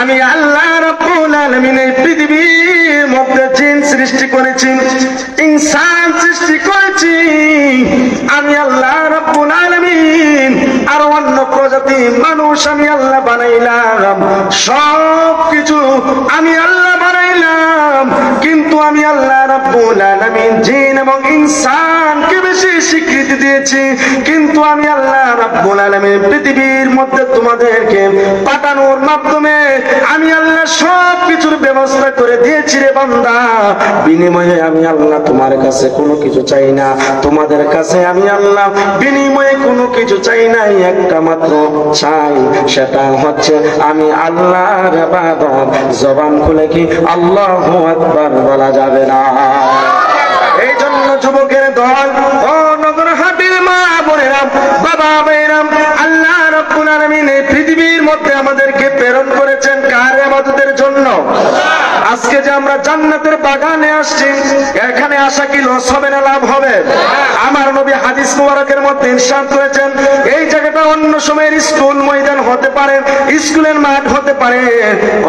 আমি আল্লাহ রাব্বুল আলামিন এই পৃথিবীর মধ্যে জিন সৃষ্টি করেছি, ইনসান সৃষ্টি করেছি। আমি আল্লাহ রাব্বুল আলামিন আর অন্য প্রজাতি মানুষ আমি আল্লাহ বানাইলাম, সব কিছু আমি আল্লাহ বানাইলাম। কিন্তু আমি আল্লাহ রাব্বুল আলামিন জিন এবং ইনসানকে বেশি স্বীকৃতি দিয়েছি। কিন্তু আমি আল্লাহ রাব্বুল আলামিন পৃথিবীর মধ্যে তোমাদেরকে পাঠানোর মাধ্যমে আমি আল্লাহ সব কিছুর ব্যবস্থা করে দিয়েছি রে বান্দা। বিনিময়ে আমি আল্লাহ তোমার কাছে কোনো কিছু চাই না, তোমাদের কাছে আমি আল্লাহ বিনিময়ে কোনো কিছু চাই না। একটা মাত্র চাই, সেটা হচ্ছে আমি আল্লাহর ইবাদত। জবান খুলে কি আল্লাহু আকবার বলা যাবে না? এই জন্য যুবকের দল, ও নগর হাটির মা বোনেরা, বাবা ভাইরা, আল্লাহ রাব্বুল আলামিন এই পৃথিবীর মধ্যে আমাদেরকে প্রেরণ করেছেন কার ইবাদতের জন্য? আজকে যে আমরা জান্নাতের বাগানে আসছি, এখানে আসা কি লস হবে না লাভ হবে? আমার নবী হাদিস মুবারকের মধ্যে ইরশাদ করেছেন, এই জায়গাটা অন্য সময়ের স্কুল ময়দান হতে পারে, স্কুলের মাঠ হতে পারে,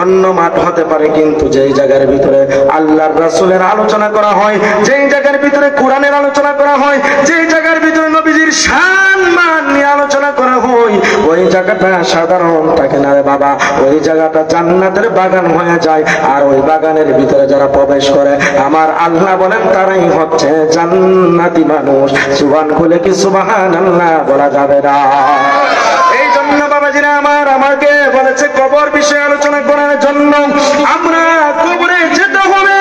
অন্য মাঠ হতে পারে, কিন্তু যেই জায়গার ভিতরে আল্লাহর রাসূলের আলোচনা করা হয়, যেই জায়গার ভিতরে কোরআনের আলোচনা করা হয়, যেই জায়গার ভিতরে নবীজির শান মান নিয়ে আলোচনা করা হয়, ওই জায়গাটা সাধারণ থাকে না রে বাবা। ওই জায়গাটা জান্নাতের বাগান হয়ে যায়। আর ওই বাগানের ভিতরে যারা প্রবেশ করে আমার আল্লাহ বলেন তারাই হচ্ছে জান্নাতি মানুষ। সুবহান খুলে কি সুবহানাল্লাহ বলা যাবে না? এই জন্য বাবাজিরা আমার, আমাকে বলেছে কবর বিষয়ে আলোচনা করার জন্য। আমরা কবরে যেতে হবে।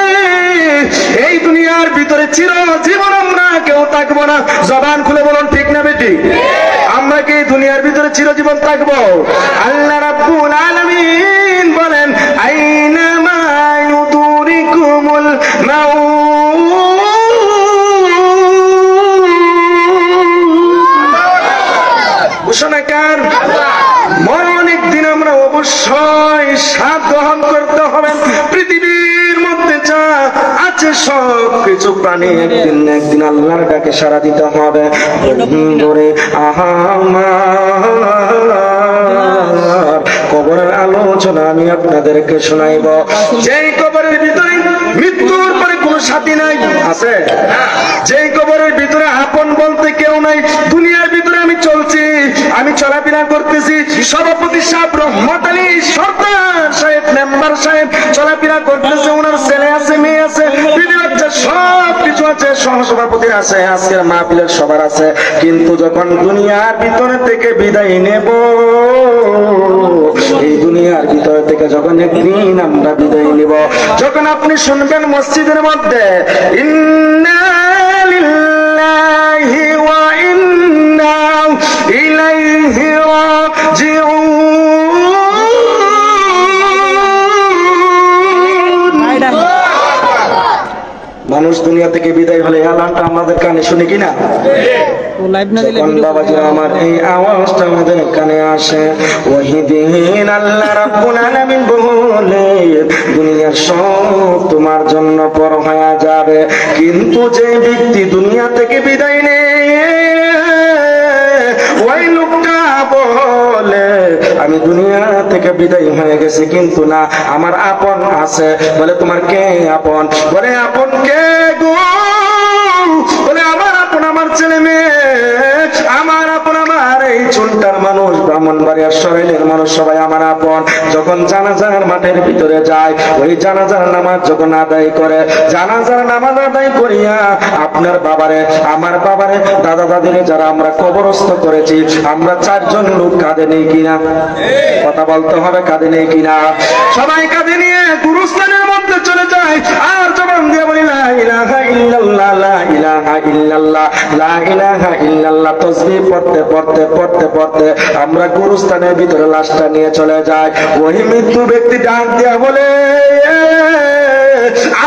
এই দুনিয়ার ভিতরে চিরজীবন আমরা কেউ থাকবো না। জবান খুলে বলুন ঠিক না বেটি? আমরা কি দুনিয়ার ভিতরে চিরজীবন থাকবো? আল্লাহ রাব্বুল আলামিন বলেন, আইনামা ইউদরিকুমুল মাউত, ঘোষণাকার মরণ একদিন আমরা অবশ্যই স্বাদ গ্রহণ করতে হবে। পৃথিবীর মধ্যে যা আছে সব কিছু প্রাণী একদিন না একদিন আল্লাহর ডাকে সাড়া দিতে হবে। ধরে কবরের আলোচনা আমি আপনাদেরকে শোনাইব। যেই কবরের ভিতরে মৃত্যুর পরে কোনো সাথী নাই, আছে? যেই কবরের ভিতরে আপন বলতে কেউ নাই। দুনিয়ার ভিতরে আমি চলছি, আমি চলাফেরা করতেছি, সভাপতি সাহেব রহমত আলী সরদার সাহেব মেম্বার সাহেব চলাফেরা করতেছে, ওনার ছেলে আছে, মেয়ে আছে, বিবি বাচ্চা সব কিছু আছে, সহসভাপতি আছে, আজকের মাহফিলের সবার আছে। কিন্তু যখন দুনিয়ার ভিতরে থেকে বিদায় নেব, এই দুনিয়ার ভিতর থেকে যখন একদিন আমরা বিদায় নিব, যখন আপনি শুনবেন মসজিদের মধ্যে ইন্না লিল্লাহি ওয়া ইন্না ইলাইহি রাজিউন, মানুষ দুনিয়া থেকে বিদায় হলে আল্লাহটা আমাদের কানে শুনে কিনা? আমার এই আওয়াজটা আমাদের কানে আসে, ওহিদিন আল্লাহ রাব্বুল আলামিন বলে দুনিয়ার সব তোমার জন্য পর হয়ে যাবে। কিন্তু যে ব্যক্তি দুনিয়া থেকে বিদায় নেয়, ওই লোকটা বলে আমি দুনিয়া থেকে বিদায় হয়ে গেছি, কিন্তু না আমার আপন আছে। বলে তোমার কে আপন? বলে আপন কে গো? বলে আমার আপন আমার ছেলে মেয়ে, আমার আপন আমার এই চুলটার মানুষ, ব্রাহ্মণবাড়িয়ার শরীরের মানুষ, সবাই আমার আপন। যখন জানাজার মাঠের ভিতরে যায়, ওই জানাজার নামাজ যখন আদায় করে, জানাজার নামাজ আদায় করিয়া আপনার বাবারে, আমার বাবারে, দাদা দাদিরে যারা আমরা কবরস্থ করেছি, আমরা চারজন লোক কাঁধে নেই কিনা? কথা বলতে হবে, কাঁধে নেই কিনা? সবাই কাঁধে নিয়ে গুরুস্থানের মধ্যে চলে যায়, আর জবান দিয়ে বলি লা ইলাহা ইল্লাল্লাহ, লা ইলাহা ইল্লাল্লাহ, লা ইলাহা ইল্লাল্লাহ। তাসবিহ পড়তে পড়তে পড়তে পড়তে আমরা গুরুস্থানের ভিতরে লাশটা নিয়ে চলে যাই। ওই মৃত্যু ব্যক্তি ডাক দিয়া বলে,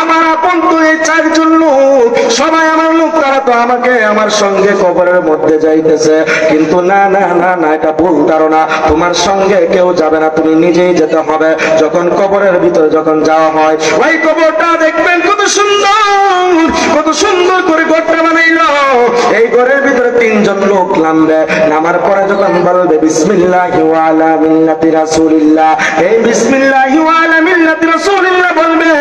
আমার আপন তো এই চারজন লোক, সবাই আমার লোক, তারা তো আমাকে আমার সঙ্গে কবরের মধ্যে যাইতেছে। কিন্তু না না না না, এটা ভুল ধারণা, তোমার সঙ্গে কেউ যাবে না, তুমি নিজেই যেতে হবে। যখন কবরের ভিতরে যখন যাওয়া হয়, ওই কবরটা দেখবেন কত সুন্দর, কত সুন্দর করে ঘরটা বানাইলো। এই ঘরের ভিতরে তিনজন লোক নামবে, নামার পরে যখন বলবে বিসমিল্লাহি ওয়া আলা মিল্লাতি রাসূলিল্লাহ, এই বিসমিল্লাহি ওয়া আলা মিল্লাতি রাসূলিল্লাহ বলবে,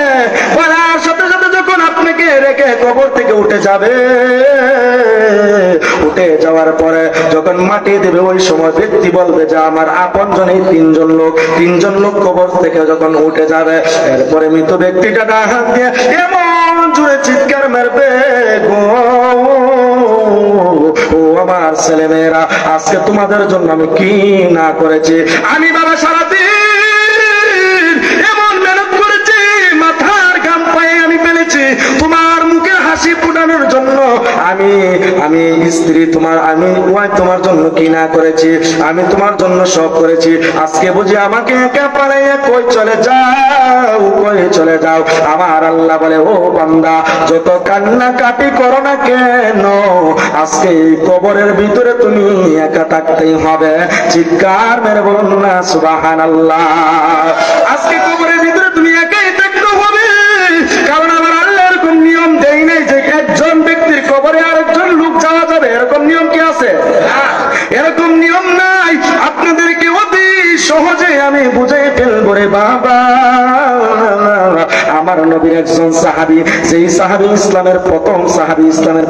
বলার সাথে সাথে যখন আপনাকে রেখে কবর থেকে উঠে যাবে, উঠে যাওয়ার পরে যখন মাটি দেবে, ওই সময় ব্যক্তি বলবে যে আমার আপনজন এই তিনজন লোক কবর থেকে যখন উঠে যাবে, এরপরে মৃত ব্যক্তিটা ডাক দিয়ে এমন জোরে চিৎকার মারবে, গো ও আমার ছেলে মেয়েরা, আজকে তোমাদের জন্য আমি কি না করেছি। আমি বাবা সারাদিন এমন মেহনত করেছি, মাথার ঘাম পায়ে আমি ফেলেছি তোমার মুখে হাসি ফুটানোর জন্য। আমি স্ত্রী তোমার, আমি তোমার জন্য কি না করেছি, আমি তোমার জন্য সব করেছি। আজকে বুঝি আমাকে একা পালাইয়া কই চলে যাও। আমার আল্লাহ বলে, ও বান্দা, যত কান্না কাটি করো না কেন, আজকে এই কবরের ভিতরে তুমি একা থাকতেই হবে। চিৎকার মেরে বলুন না সুবহানাল্লাহ। আজকে কবরের ভিতরে তুমি একাই থাকতে হবে, কারণ আমার আল্লাহ এরকম নিয়ম দেই নাই যে একজন ব্যক্তির কবরে আরেকজন লোক যাওয়া যাবে, এরকম নিয়ম কি আছে? এরকম নিয়ম নাই। আপনাদেরকে অতি সহজে আমি বুঝাই ফেলবো রে বাবা। আমার নবীর একজন সাহাবী, সেই সাহাবী ইসলামের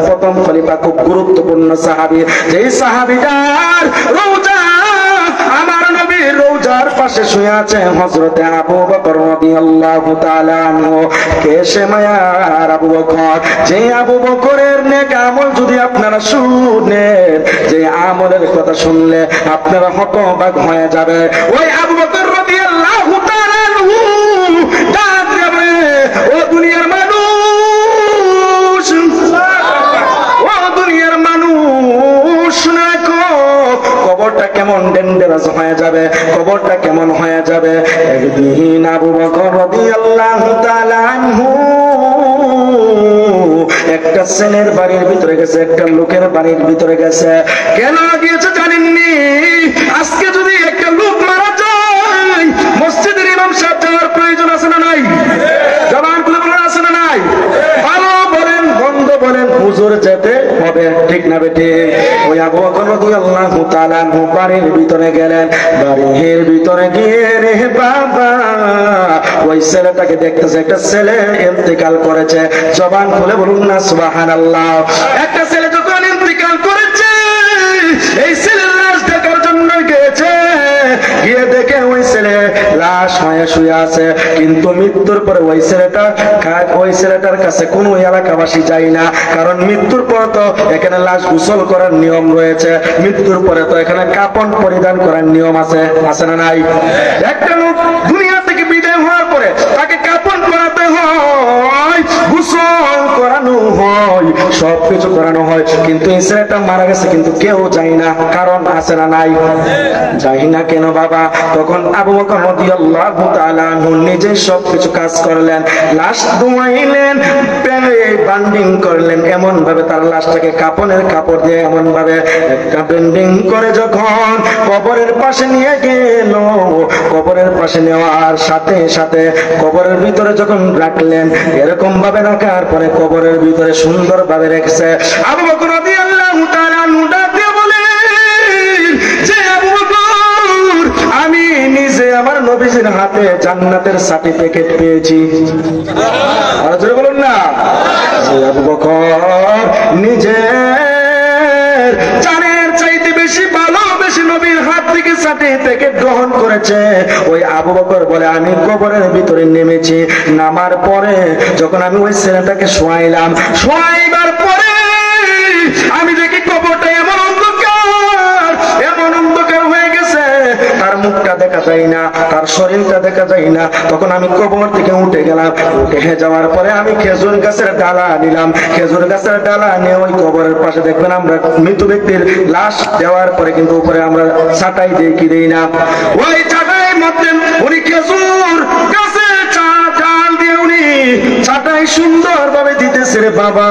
প্রথম খলিফা, খুব গুরুত্বপূর্ণ সাহাবী, যেই সাহাবীটার রওজা, আমার নবীর রওজার পাশে শুয়ে আছে হযরতে আবু বকর রাদিয়াল্লাহু তাআলা আনহু। কে সে মায়ার আবু বকর, যে আবু বকরের নেক আমল যদি আপনারা শুনেন, যে আমলের কথা শুনলে আপনারা হতবাক হয়ে যাবে। ওই আবু বকর রাদিয়াল্লাহু তাআলা আনহু ডাক দেবে, ও দুনিয়ার মানুষ, ও দুনিয়ার মানুষ, দেখো কবরটা কেমন ডেঞ্জারাস হয়ে যাবে, কবরটা কেমন হয়ে যাবে। একদিন আবু বকর রাদিয়াল্লাহু তাআলা আনহু একটা ছেলের বাড়ির ভিতরে গেছে, একটা লোকের বাড়ির ভিতরে গেছে। কেন গিয়েছে জানেননি? আজকে যদি একটা লোক মারা যায়, মসজিদের ইমাম সাহেব যাওয়ার প্রয়োজন আছে না নাই? জবান খুলে বলেন, আছে না নাই? ভালো বলেন, বন্ধ বলেন, হুজুর যেতে হবে, ঠিক না বেটি? ওই আবু বকর রাদিয়াল্লাহু তাআলা আনহু বাড়ির ভিতরে গেলেন। বাড়ির ভিতরে গিয়ে রে বাবা, ওই ছেলেটাকে দেখতেছে, একটা ছেলে ইন্তেকাল করেছে। জবান খুলে বলুন না সুবহানাল্লাহ। একটা ছেলে যখন ইন্তেকাল করেছে, এই ছেলের লাশ দেখার জন্য গিয়েছে, গিয়ে দেখে ওই ছেলে লাশ হয়ে শুয়ে আছে। কিন্তু মৃত্যুর পরে ওই ছেলেটার কাছে কোনো এলাকাবাসী যায় না, কারণ মৃত্যুর পর তো এখানে লাশ গোসল করার নিয়ম রয়েছে, মৃত্যুর পরে তো এখানে কাপড় পরিধান করার নিয়ম আছে না নাই? একটা লোক দুনিয়া থেকে বিদায় হওয়ার পরে তাকে কাপড় পরাতে হয়, গোসল করানো হয়, সবকিছু করানো হয়, কিন্তু এই ছেলেটা মারা গেছে কিন্তু কেউ যায় না, কারণ আছে না নাই? যাই না কেন বাবা? তখন আবু বকর রাদিয়াল্লাহু তাআলা আনহু নিজে সবকিছু কাজ করলেন, লাশ ধুইলেন, বান্ডিং করলেন, এমন ভাবে তার লাশটাকে কাপড়ের কাপড় দিয়ে এমন ভাবে একটা বেন্ডিং করে যখন কবরের পাশে নিয়ে গেল, কবরের পাশে নেওয়ার সাথে সাথে কবরের ভিতরে যখন রাখলেন, এরকম ভাবে রাখার পরে কবরের ভিতরে সুন্দর ভাবে রেখেছে। আবু বকর রাদিয়াল্লাহু তাআলা আনহু ডাক দিয়ে বলেন যে আবু বকর, আমি নিজে আমার নবীজির হাতে জান্নাতের সার্টিফিকেট পেয়েছি। আর জোরে বলুন না। আবু বকর নিজের জানের চাইতে বেশি ভালোবেসে নবীর হাত থেকে সার্টিফিকেট গ্রহণ করেছে। ওই আবু বকর বলে, আমি কবরের ভিতরে নেমেছি, নামার পরে যখন আমি ওই ছেলেটাকে শোয়াইবার পরে আমি দেখি কবরটা এমন অন্ধকার হয়ে গেছে, তার মুখটা দেখা যায় না, তার শরীরটা দেখা যায় না। তখন আমি কবর থেকে উঠে গেলাম, উঠে যাওয়ার পরে আমি খেজুর গাছের ডালা নিলাম, খেজুর গাছের ডালা নিয়ে ওই কবরের পাশে দেখবেন আমরা মৃত ব্যক্তির লাশ দেওয়ার পরে কিন্তু উপরে আমরা ছাটাই দিই কি দিই না, ওই ছাটাইয়ের মধ্যে উনি খেজুর গাছের ডাল দিয়ে উনি ছাটাই সুন্দর ভাবে দিতেছে রে বাবা।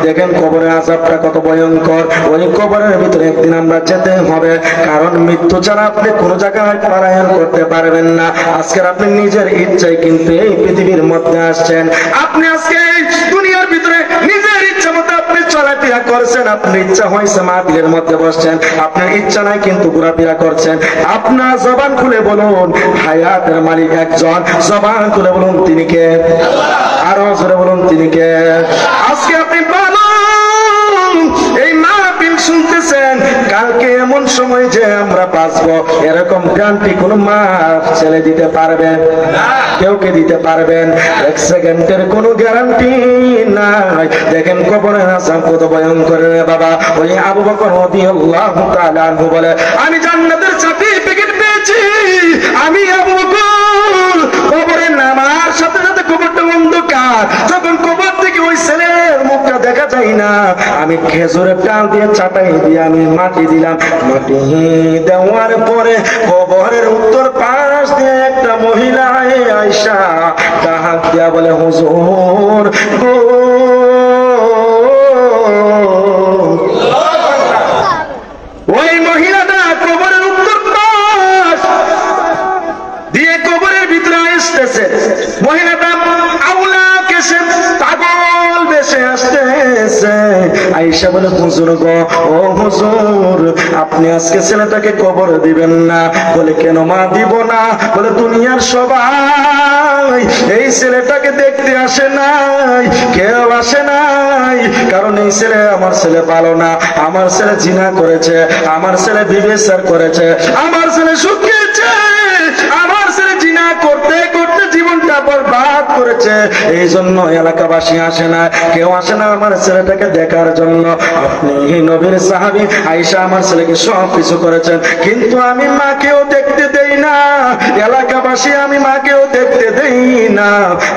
দেখেন কবরের আযাবটা কত ভয়ঙ্কর। ওই কবরের ভিতরে একদিন আমরা যেতে হবে, কারণ মৃত্যু ছাড়া আপনি কোনো জায়গায় পলায়ন করতে পারবেন না। আজকের আপনি নিজের ইচ্ছায় কিন্তু এই পৃথিবীর মধ্যে আসছেন, আপনি আজকে এই দুনিয়ার ভিতরে নিজের ইচ্ছা মতো আপনি চলে ঘোরাফেরা করছেন, আপনার ইচ্ছা হয়েছে মাহফিলের মধ্যে বসছেন, আপনার ইচ্ছা নাই কিন্তু ঘোরাফেরা করছেন। আপনার জবান খুলে বলুন হায়াতের মালিক একজন, জবান খুলে বলুন তিনি কে? আরো জোরে বলুন তিনি কে? আজকে আপনি বলুন এই মাহফিল শুনতেছেন, কালকে এমন সময় যে আমরা বাঁচবো এরকম গ্যারান্টি কোন মা ছেলে দিতে পারবেন? কেউ কে দিতে পারবেন? এক সেকেন্ডের কোনো গ্যারান্টি নাই। দেখেন কবরের আযাব কত ভয়ঙ্কর রে বাবা। ওই আবু বকর রাদিয়াল্লাহু তাআলা আনহু বলে, আমি জান্নাতের সার্টিফিকেট পেয়েছি। আমি আবু বকর কবরে নামার সাথে সাথে কবরটা অন্ধকার, যখন কবর থেকে ওই ছেলের মুখটা দেখা যায় না, আমি খেজুরের ডাল দিয়ে চাটাই দিয়ে আমি মাটি দিলাম। মাটি দেওয়ার পরে কবরের উত্তর পাশ দিয়ে একটা মহিলা আয়েশা ডাক দিয়া বলে, হুজুর গো, ওই মহিলাটা কবরের উত্তর পাশ দিয়ে কবরের ভিতরে আসতেছে। মহিলাটা আউলা কেসে পাগল বেশে আসতেছে। আয়েশা বলে, হুজুর গো, ও হুজুর, আপনি আজকে ছেলেটাকে কবর দিবেন না? বলে, কেন মা দিব না? বলে, দুনিয়ার সবাই এই ছেলেটাকে দেখতে আসে নাই, কেউ আসে নাই, কারণ এই ছেলে আমার ছেলে ভালো না, আমার ছেলে জিনা করেছে, আমার ছেলে বিবেচার করেছে, আমার ছেলে শুকিয়েছে, আমার ছেলে জিনা করতে করতে জীবনটা বরবাদ করেছে। এই জন্য এলাকাবাসী আসে না, কেউ আসে না আমার ছেলেটাকে দেখার জন্য। আপনি নবীর সাহাবী, আয়েশা আমার ছেলেকে সব কিছু করেছেন, কিন্তু আমি মাকেও দেখতে দেই না, এলাকাবাসী আমি মাকেও দেখতে দেই না।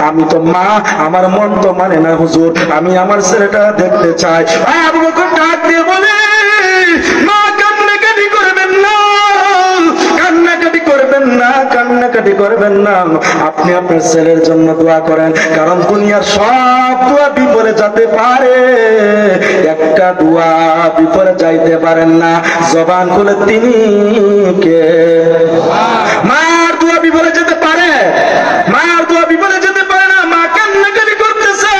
আমি তো মা, আমার মন তো মানে না হুজুর, আমি আমার ছেলেটা দেখতে চাই। আবু বকর ডাক দিয়ে বলে, মা কান্নাকাটি করবেন না, কান্নাকাটি করবেন না, কান্নাকাটি করবেন না। আপনি আপনার ছেলের জন্য দোয়া করেন, কারণ দুনিয়ার সব দোয়া বিপরে যেতে পারে, একটা দোয়া বিপরে যাইতে পারেন না। জবান খুলে তিনি কে? মার দোয়া বিপরে যেতে পারে? মার দোয়া বিপরে যেতে পারে না। মা কান্নাকাটি করতেছে,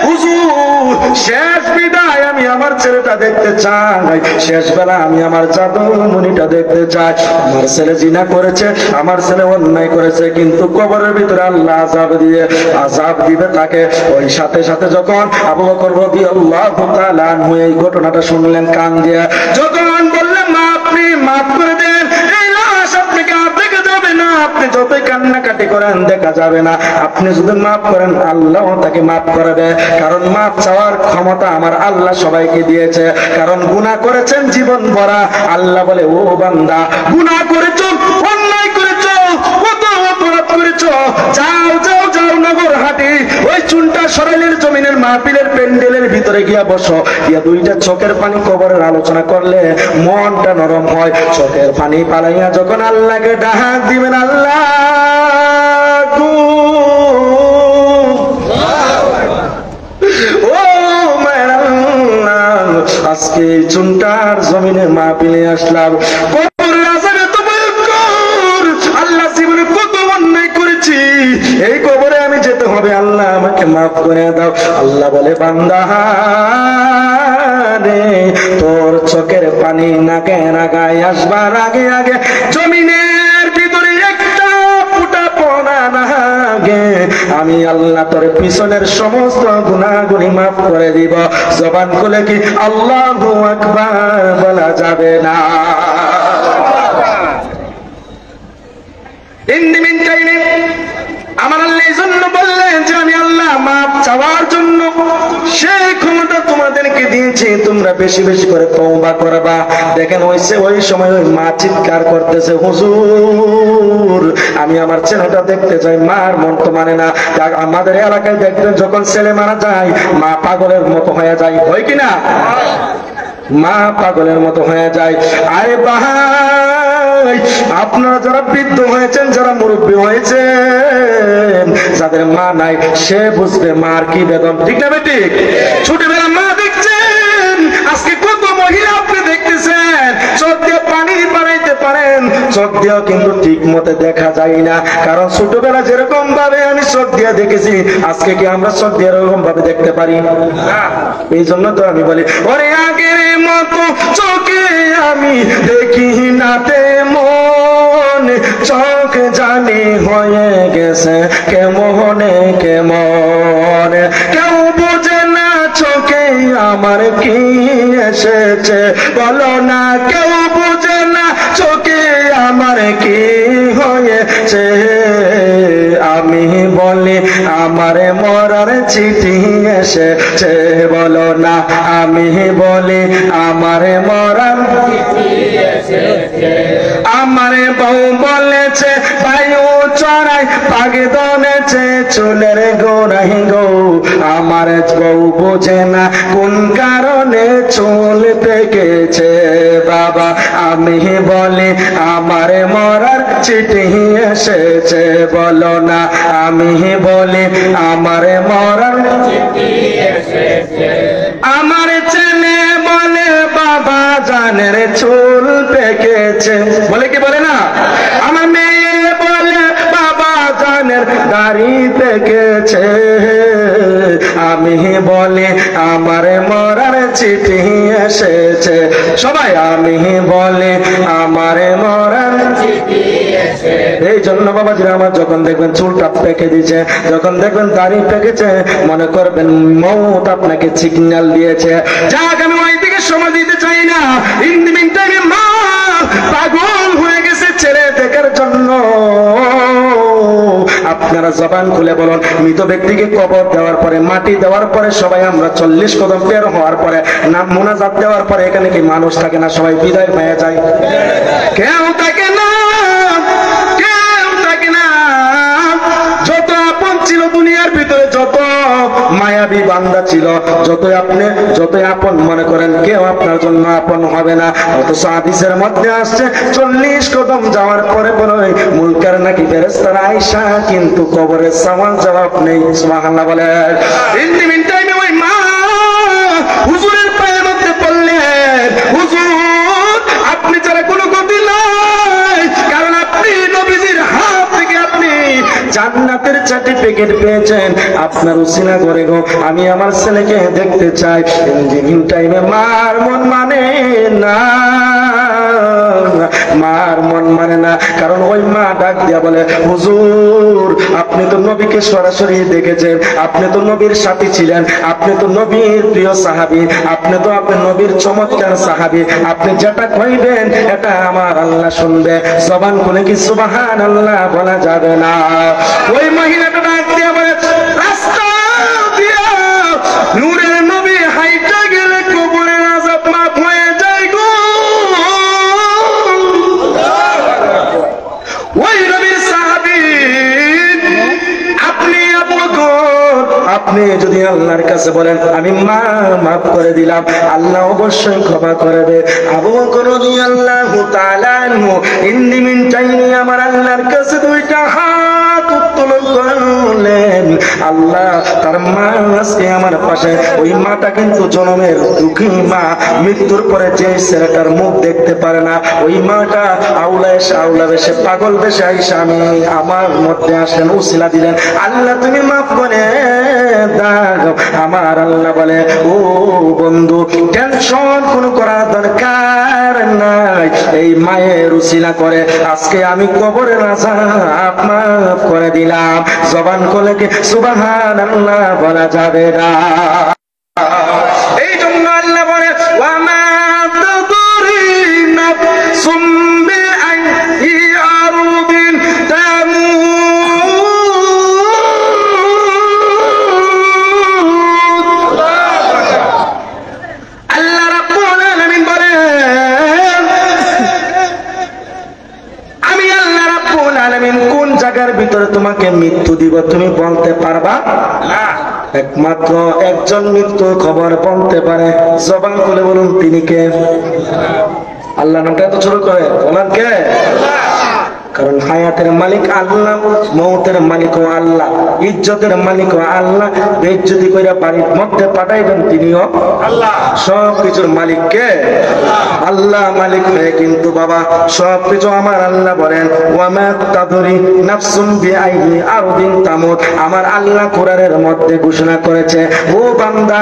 হুজুর শেষ বিদায় আমি আমার ছেলেটা দেখতে চাই, শেষ বেলা আমি আমার জাদুমণিটা দেখতে চাই। আমার ছেলে জিনা করেছে, আমার ছেলে অন্যায় করেছে, কিন্তু কবরের ভিতরে আল্লাহ আযাব দিবে তাকে। ওই সাথে সাথে যখন আবু বকর রাদিয়াল্লাহু তাআলা আনহু এই ঘটনাটা শুনলেন কান দিয়ে, যখন বললেন, মা আপনি মাফ করে দেন, এই লাশ আপনাকে আর দেখা যাবে না, আপনি যতই কান্নাকাটি করেন দেখা যাবে না, আপনি যদি মাফ করেন আল্লাহ তাকে মাফ করবে, কারণ মাফ চাওয়ার ক্ষমতা আমার আল্লাহ সবাইকে দিয়েছে। কারণ গুনাহ করেছেন জীবন ভরা, আল্লাহ বলে, ও বান্দা গুনাহ করেছো, অন্যায় করেছো, কত অপরাধ করেছো, যাও যাও যাও নগর হাটি ওই চুনটা সরাইলের জমিনের মাহফিলের প্যান্ডেলের ভিতরে গিয়া বসো, গিয়া দুইটা চোখের পানি কবরের আলোচনা করলে মনটা নরম হয়। চোখের পানি পালাইয়া যখন আল্লাহকে ডাক দিবেন, আল্লাহ আজকে চুনটার জমিনে মাহফিলে আসলাম, কবরের আযাব এত ভয়ঙ্কর, আল্লাহ জীবনে কত অন্যায় করেছি, এই কবরে আমি যেতে হবে, আল্লাহ আমাকে মাফ করে দাও। আল্লাহ বলে, বান্দা রে, তোর চোখের পানি নাকে নাগায় আসবার আগে আগে জমিনের ভিতরে একটা ফুটা পড়া না গে, আমি আল্লাহ তোর পিছনের সমস্ত গুনাহগুলি মাফ করে দিব। জবান খুলে কি আল্লাহু আকবার বলা যাবে না? আমার আল্লাহ এই জন্য বললেন যে আমি আল্লাহ মাফ চাওয়ার জন্য সেই ক্ষমতা তোমাদেরকে দিয়েছি, তোমরা বেশি বেশি করে তওবা করবা। দেখেন ওই সময় ওই মা চিৎকার করতেছে, হুজুর আমি আমার ছেলেটা দেখতে চাই, মার মন তো মানে না। আমাদের এলাকায় দেখবেন যখন ছেলে মারা যায় মা পাগলের মতো হয়ে যায়, হয় কিনা? মা পাগলের মতো হয়ে যায়। আরে ভাই, আপনারা যারা বৃদ্ধ হয়েছেন, যারা মুরব্বী হয়েছেন, যাদের মা নাই, সে বুঝবে মার কি বেদনা, ঠিক না বেটি? ছোটবেলা মা দেখছেন, আজকে কত মহিলা আপনি দেখতেছেন চোখ দিয়ে পানি বানাইতে জানেন চোখ দিয়েও কিন্তু ঠিক মতো দেখা যায় না, কারণ ছোটবেলা যেরকম ভাবে আমি চোখ দিয়ে দেখেছি আজকে কি আমরা চোখ দিয়ে এরকম ভাবে দেখতে পারি না। এই জন্য তো আমি বলি ওরে আগের মতো চোখে আমি দেখি না তেমন, চোখ জানি হয়ে গেছে কেমনে কেমন, কেউ বোঝে না চোখে আমার কি এসেছে, বলো না কেউ বোঝে না চোখে আমার কি হয়েছে। আমি বলি আমার মরার চিঠি এসেছে, বলো না আমি বলি আমার মরার চিঠি এসেছে। আমার বউ বলেছে বায়ু চড়াই পাগে দনেছে চুলের গোড়াই গো, আমার বউ বোঝে না কোন কারণে চুল পেকেছে। বাবা আমি বলি আমার মরার চিঠি এসেছে, বলো না আমি বলি আমার মরার চিঠি এসেছে। আমার ছেলে বলে বাবা জানের চুল পেকেছে, বলে কি বলে না? আমার মেয়ে বলে বাবা জানের দাড়ি পেকেছে। আমি বলি আমার মরার চিঠি এসেছে, সবাই আমি বলি আমার মরার চিঠি এসেছে। এই জন্য বাবাজিরা আমার যখন দেখবেন চুলটা পেকে দিয়েছে, যখন দেখবেন দাড়ি পেকেছে, মনে করবেন মৌত আপনাকে সিগন্যাল দিয়েছে। যাক আমি ওই দিকে সময় দিতে চাই না। ইন দি মিন টাইমে মা পাগল হয়ে গেছে ছেলে দেখার জন্য। আপনারা জবান খুলে বলুন, মৃত ব্যক্তিকে কবর দেওয়ার পরে মাটি দেওয়ার পরে সবাই আমরা 40 কদম বের হওয়ার পরে নাম মোনাজাত দেওয়ার পরে এখানে কি মানুষ থাকে না? সবাই বিদায় হয়ে যায়, কেউ থাকে না, কেউ থাকে না। যত আপন ছিল দুনিয়ার ভিতরে, যত মায়াবী বান্দা ছিল, যতই আপন মনে করেন কেউ আপনার জন্য আপন হবে না। অথচ হাদিসের মধ্যে আসছে 40 কদম যাওয়ার পরে পরে মুনকার নাকি ফেরেশতারা আয়েশা কিন্তু কবরের সওয়াল জবাব নেই। সুবহানাল্লাহ বলে। ইন দি মিন টাইমে ওই মা হুজুরের পায়ের মধ্যে পড়লেন, হুজুর আপনি ছাড়া কোনো গতি নাই, কারণ আপনি নবীজির হাত থেকে আপনি জান্নাতের সার্টিফিকেট পেয়েছেন, আপনার উসিলা করে গো আমি আমার ছেলেকে দেখতে চাই। ইন টাইমে মার মন মানে না, মার মন মানে না, কারণ ওই মা ডাক দিয়া বলে হুজুর আপনি তো নবীকে সরাসরি দেখেছেন, আপনি তো নবীর সাথী ছিলেন, আপনি তো নবীর প্রিয় সাহাবী, আপনি নবীর চমৎকার সাহাবী, আপনি যেটা কইবেন এটা আমার আল্লাহ শুনবে। জবান খুলে কি সুবহানাল্লাহ বলা যাবে না? ওই মহিলাটা ডাক দিয়া বলে রাস্তা দিয়া নূরের নবী হাইটা গেলে কবরের আযাব মাফ হয়ে যায় গো। ওই নবীর সাহাবী আপনি যদি আল্লাহর কাছে বলেন আমি মাফ করে দিলাম, আল্লাহ অবশ্যই ক্ষমা করবে। আবু বকর রাদিয়াল্লাহু তাআলা আনহু ইন দি মিন টাইমে আমার আল্লাহর কাছে দুইটা হাত উত্তোলন করলেন। আল্লাহ তার মা আজকে আমার পাশে, ওই মাটা কিন্তু জন্মের দুঃখী মা, মৃত্যুর পরে যে ছেলেটার মুখ দেখতে পারে না, ওই মাটা আউলা বেশে পাগল বেশে আইসা আমি আমার মধ্যে আসেন, উসিলা দিলেন। আল্লাহ তুমি মাফ করে দাও। আমার আল্লাহ বলে ও বন্ধু টেনশন কোন করার দরকার নাই, এই মায়ের উসিলা করে আজকে আমি কবরের আযাব মাফ করে দিলাম। জবান খুলে কি সুবহানাল্লাহ বলা যাবে না? এই জন্য আল্লাহ বলে ওয়া মা তাদরি নাফসুম বিআইয়ি আরদিন তামুত। আল্লাহ রাব্বুল আলামিন বলেন আমি আল্লাহ রাব্বুল আলামিন কোন জায়গার ভিতরে তোমাকে মৃত্যু দিব তুমি বলতে পারবা না। একমাত্র একজন মৃত্যু খবর বলতে পারে, জবান খুলে বলুন তিনি কে? আল্লাহ নামটা এত ছোট করে বলেন কে? কারণ হায়াতের মালিক আল্লাহ, মৌতের মালিকও আল্লাহ, ইজ্জতের মালিকও আল্লাহ, বেইজ্জতি কইরা বাড়ির মধ্যে পাঠাইবেন তিনিও আল্লাহ। সব কিছুর মালিক কে? আল্লাহ মালিক হয়ে কিন্তু বাবা সবকিছু আমার আল্লাহ বলেন ওয়া মা তাদরি নাফসুন বিআইয়ি আরদিন তামুত। আমার আল্লাহ কোরআনের মধ্যে ঘোষণা করেছে, ও বান্দা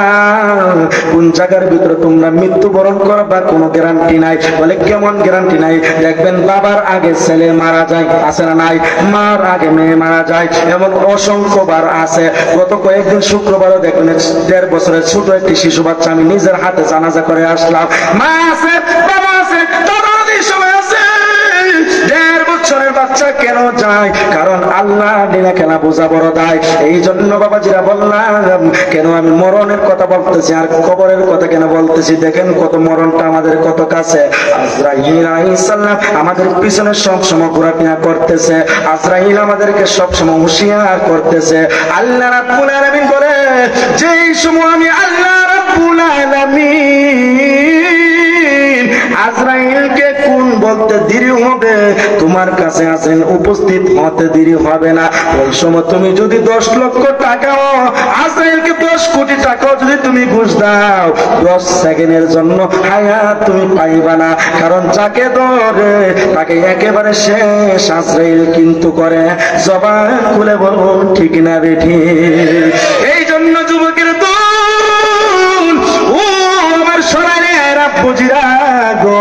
কোন জায়গার ভিতরে তোমরা মৃত্যুবরণ করবা কোনো গ্যারান্টি নাই। বলে কেমন গ্যারান্টি নাই? দেখবেন বাবার আগে ছেলে মারা যায়, আছে না নাই? মার আগে মেয়ে মারা যায়, এমন অসংখ্যবার আছে। গত কয়েকদিন শুক্রবারও দেখবেন 1.5 বছরের ছোট একটি শিশু বাচ্চা আমি নিজের হাতে জানাজা করে আসলাম। মা আছে, বাবা আছে, দাদাদি সবাই আছে। 1.5 বছরের বাচ্চা কেন যায়? কারণ আল্লাহ দিনা খেলা বোঝা বড় দায়। এই জন্য বাবাজিরা বললাম কেন আমি মরণের কথা বলতেছি আর কবরের কথা কেন বলতেছি? দেখেন কত মরণটা আমাদের কত কাছে। আজরাইল আলাইহিস সালাম আমাদের পিছনে সব সময় ঘোরাফেরা করতেছে। আজরাইল আমাদেরকে সব সময় হুঁশিয়ার করতেছে। আল্লাহ রাব্বুল আলামিন বলে, যেই সময় আমি আল্লাহ রাব্বুল আলামিন আজরাইলকে কোন বলতে দেরি হবে, তোমার কাছে আছেন উপস্থিত হতে দেরি হবে না। ওই সময় তুমি যদি 10 লক্ষ টাকাও আজরাইলকে 10 কোটি টাকাও যদি তুমি ঘুষ দাও, 10 সেকেন্ডের জন্য হায়াত তুমি পাইবা না। কারণ যাকে ধরে তাকে একেবারে শেষ আজরাইল কিন্তু করে। জবান খুলে বলুন ঠিক না বেঠি? এই জন্য যুবকের দল, ও আমার সোনার আব্বুজিরা গো,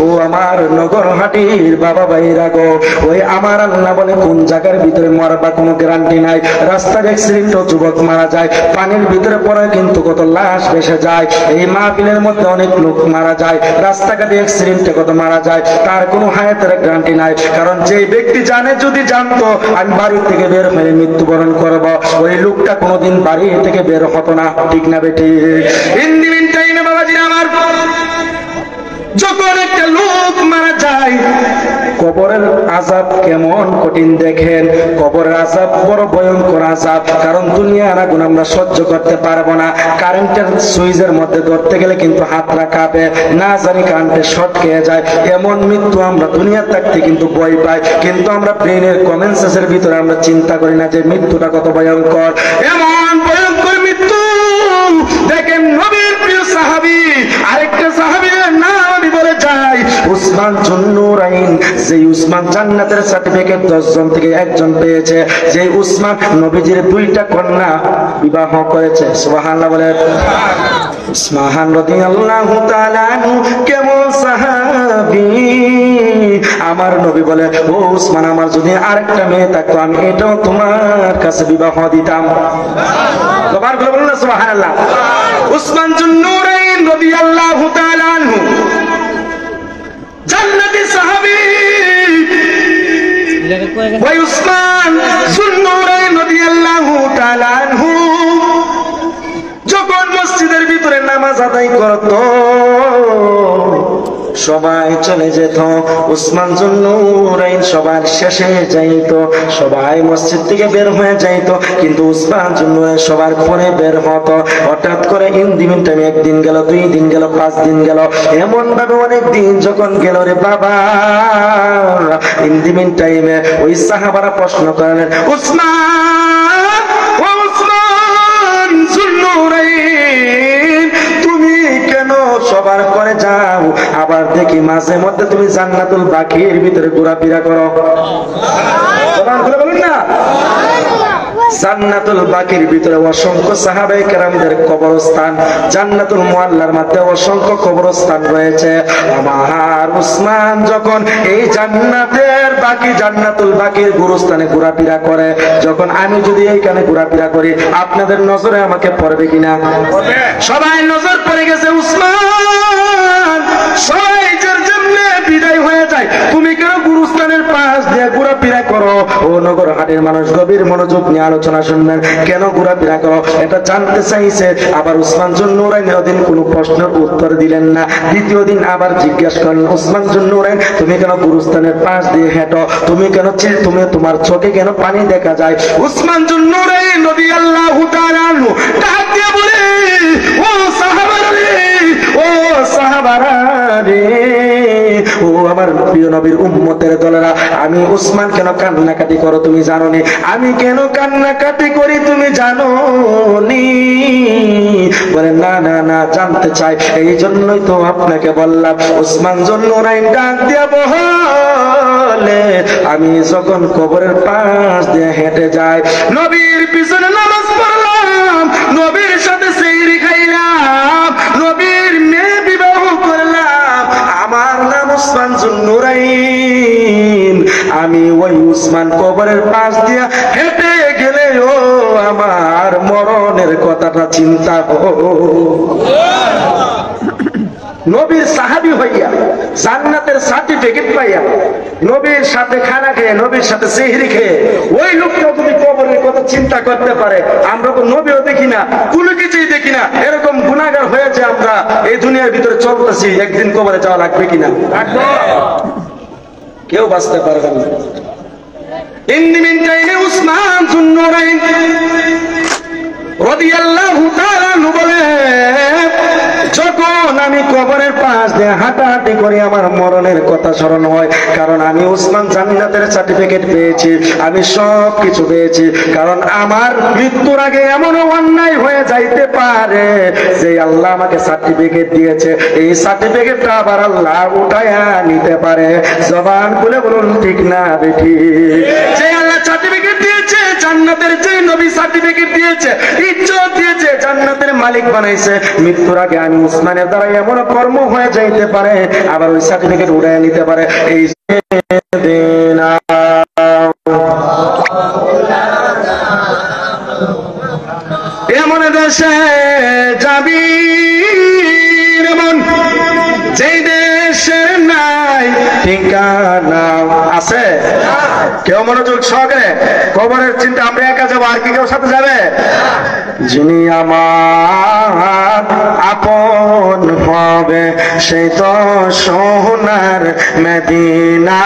ও আমার নগরহাটির বাবা ভাইরা গো, ওই আমার আল্লাহ বলে কোন জায়গার ভিতরে মরবা কোনো গ্যারান্টি নাই। রাস্তার অ্যাক্সিডেন্টও যুবক মারা যায়, পানির ভিতরে পড়ে কিন্তু কত লাশ ভেসে যায়। এই মাহফিলের মধ্যে অনেক লোক মারা যায়, রাস্তাঘাটে অ্যাক্সিডেন্টে কত মারা যায়, তার কোনো হায়াতের গ্যারান্টি নাই। কারণ যেই ব্যক্তি জানে, যদি জানতো আমি বাড়ি থেকে বের হয়ে মৃত্যুবরণ করব, ওই লোকটা কোনোদিন বাড়ি থেকে বের হতো না। ঠিক না বেটি? ইন দি মিন টাইমে বাবাজি আমার, যখন একটা লোক মারা যায়, কবরের আযাব কেমন কঠিন দেখেন। কবরের আযাব বড় ভয়ঙ্কর আযাব। কারণ দুনিয়ার আগুন আমরা সহ্য করতে পারবো না। কারেন্টের সুইচের মধ্যে ধরতে গেলে কিন্তু হাতটা কাঁপে, না জানি কারেন্টে শর্ট খেয়ে যায়। এমন মৃত্যু আমরা দুনিয়ার থাকতে কিন্তু ভয় পাই, কিন্তু আমরা ব্রেনের কমন সেন্সের ভিতরে আমরা চিন্তা করি না যে মৃত্যুটা কত ভয়ঙ্কর। এমন ভয়ঙ্কর মৃত্যু দেখেন নবীর প্রিয় সাহাবী, আরেকটা সাহাবীর নাম আমি বলে যাই, উসমান যুন্নুরাইন। যে উসমান জান্নাতের সার্টিফিকেট 10 জন থেকে 1 জন পেয়েছে। যে উসমান নবীজির 2টা কন্যা বিবাহ করেছে। সুবহানাল্লাহ বলেন। উসমান রাদিয়াল্লাহু তাআলা আনহু কেমন সাহাবী। আমার নবী বলে, ও উসমান, আমার যদি আরেকটা মেয়ে থাকতো আমি এটাও তোমার কাছে বিবাহ দিতাম। সুবহানাল্লাহ বলুন না সুবহানাল্লাহ। উসমান যুন্নুরাইন রাদিয়াল্লাহু তাআলা আনহু জান্নাতি সাহাবী। ওই উসমান যুন্নুরাইন রাদিয়াল্লাহু তাআলা আনহু যখন মসজিদের ভিতরে নামাজ আদায় করত, সবাই চলে যেত, উসমান যুন্নুরাইন সবার শেষে যাইত। সবাই মসজিদ থেকে বের হয়ে যাইত, কিন্তু উসমান যুন্নুরাইন সবার পরে বের হতো। হঠাৎ করে ইন্দিমিন টাইমে 1 দিন গেল, 2 দিন গেল, 5 দিন গেল, এমন ভাবে অনেক দিন যখন গেল রে বাবা, ইন্দিমিন টাইমে ওই সাহাবারা প্রশ্ন করলেন, উসমান, ও উসমান যুন্নুরাইন, তুমি কেন সবার পরে যাও? আবার দেখি মাঝে মধ্যে তুমি জান্নাতুল বাকির ভিতরে ঘোরাফেরা করো। বলুন না। জান্নাতুল বাকির ভিতরে অসংখ্য সাহাবায়ে কেরামদের কবরস্থান, জান্নাতুল মুআল্লার মধ্যে অসংখ্য কবরস্থান রয়েছে। আমার উসমান যখন এই জান্নাতের বাকি, জান্নাতুল বাকির গুরুস্থানে ঘোরাফেরা করে, যখন আমি যদি এইখানে ঘোরাফেরা করি, আপনাদের নজরে আমাকে পড়বে কিনা? সবাই নজর পড়ে গেছে উসমান। সবাই যার জন্য বিদায় হয়ে যায়, তুমি কেন গুরুস্থানের পাশ দিয়ে ঘোরাফেরা করো? ও নগরহাটের মানুষ গভীর মনোযোগ নিয়ে আলোচনা শুনবেন। কেন ঘোরাফেরা করো এটা জানতে চাইছে। আবার উসমান যুন্নুরাইন ওদিন কোনো প্রশ্নের উত্তর দিলেন না। দ্বিতীয় দিন আবার জিজ্ঞাসা করলেন, উসমান যুন্নুরাইন, তুমি কেন গুরুস্থানের পাশ দিয়ে হেঁটো? তুমি কেন তুমি তোমার চোখে কেন পানি দেখা যায়? উসমান যুন্নুরাইন রাদিয়াল্লাহু তাআলা আনহু ডাক দিয়ে বলে, ও সাহাবারা রে, ও সাহাবারা রে, ও আমার প্রিয় প্রিয় নবীর উম্মতের দলেরা, আমি উসমান কেন কান্নাকাটি করো তুমি জানো নি? আমি কেন কান্নাকাটি করি তুমি জানো নি? বলে না না না, জানতে চাই, এই জন্যই তো আপনাকে বললাম। উসমান জুন্নুরাইন ডাক দিয়া বলে, আমি যখন কবরের পাশ দিয়ে হেঁটে যাই, নবীর পিছনে নামাজ পড়লাম, নবীর সাথে সেহরি খাইলাম, নবীর মেয়ে বিবাহ করলাম, আমার নাম উসমান জুন্নুরাইন। আমি ওই উসমান কবরের পাশ দিয়ে হেঁটে গেলে ও আমার মরণের কথাটা চিন্তা করো। নবীর সাহাবী হইয়া, জান্নাতের সার্টিফিকেট পাইয়া, নবীর সাথে খানা খেয়ে, নবীর সাথে সেহরি খেয়ে ওই লোকটা যদি কবরের কথা চিন্তা করতে পারে, আমরা তো নবীও দেখি না, কোনো কিছুই দেখি না, এরকম গুনাহগার হয়েছে আমরা এই দুনিয়ার ভিতরে চলতেছি, একদিন কবরে যাওয়া লাগবে কিনা? কেউ বাঁচতে পারবে না। উসমান জুন্নুরাইন রাদিয়াল্লাহু তাআলা বলে, যখন আমি কবরের পাশ দিয়ে হাঁটাহাঁটি করি আমার মরণের কথা স্মরণ হয়, কারণ আমি উসমান জান্নাতের সার্টিফিকেট পেয়েছি, আমি সব কিছু পেয়েছি, কারণ আমার মৃত্যুর আগে এমনও অন্যায় হয়ে যাইতে পারে যে আল্লাহ আমাকে সার্টিফিকেট দিয়েছে, এই সার্টিফিকেটটা আবার আল্লাহ উঠায়া নিতে পারে। জবান খুলে বলুন ঠিক না বেঠি? যে আল্লাহ সার্টিফিকেট দিয়েছে, জান্নাতের যে নবী সার্টিফিকেট দিয়েছে, ইজ্জত দিয়েছে, জান্নাতের মালিক বানাইছে, মৃত্যুর আগে আমি উসমানের দ্বারা এমন কর্ম হয়ে যাইতে পারে আবার ওই সার্টিফিকেট উড়াইয়া নিতে পারে। এই এমন দেশে যাবি এমন যেই দেশের নাই ঠিকানা আছে। কেউ মনোযোগ সহকারে, কবরের চিন্তা আমরা একা যাবো, আর কি কেউ সাথে যাবে? যিনি আমার আপন হবে সেই তো সোনার মদিনা।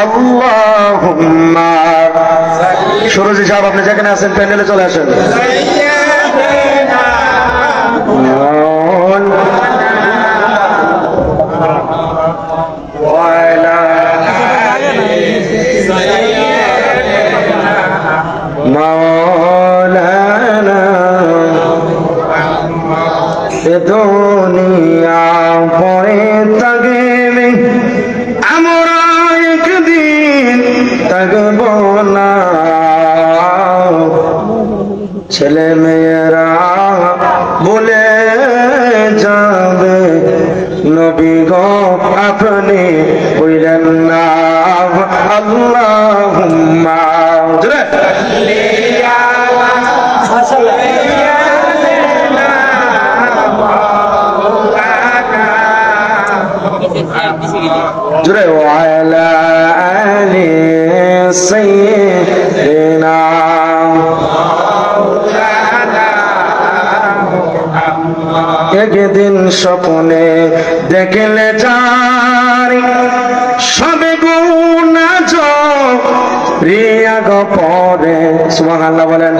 আল্লাহুম্মা সুরজি সাহেব, আপনি যেখানে আছেন প্যান্ডেলে চলে আসেন। মাওলানা এ দুনিয়া পড়ে থাকবে, আমরা একদিন থাকব না। ছেলে মেয়েরা বলে যাবে নবী গো আপনি বললেন না। আল্লাহুম্মা জুড়ে ওয়ালা আলি সাইয়্যিদিনা। একদিন স্বপ্নে দেখলে যারি সবে গুনাহ রিয়া গো পরে, সুবহানাল্লাহ বলেন।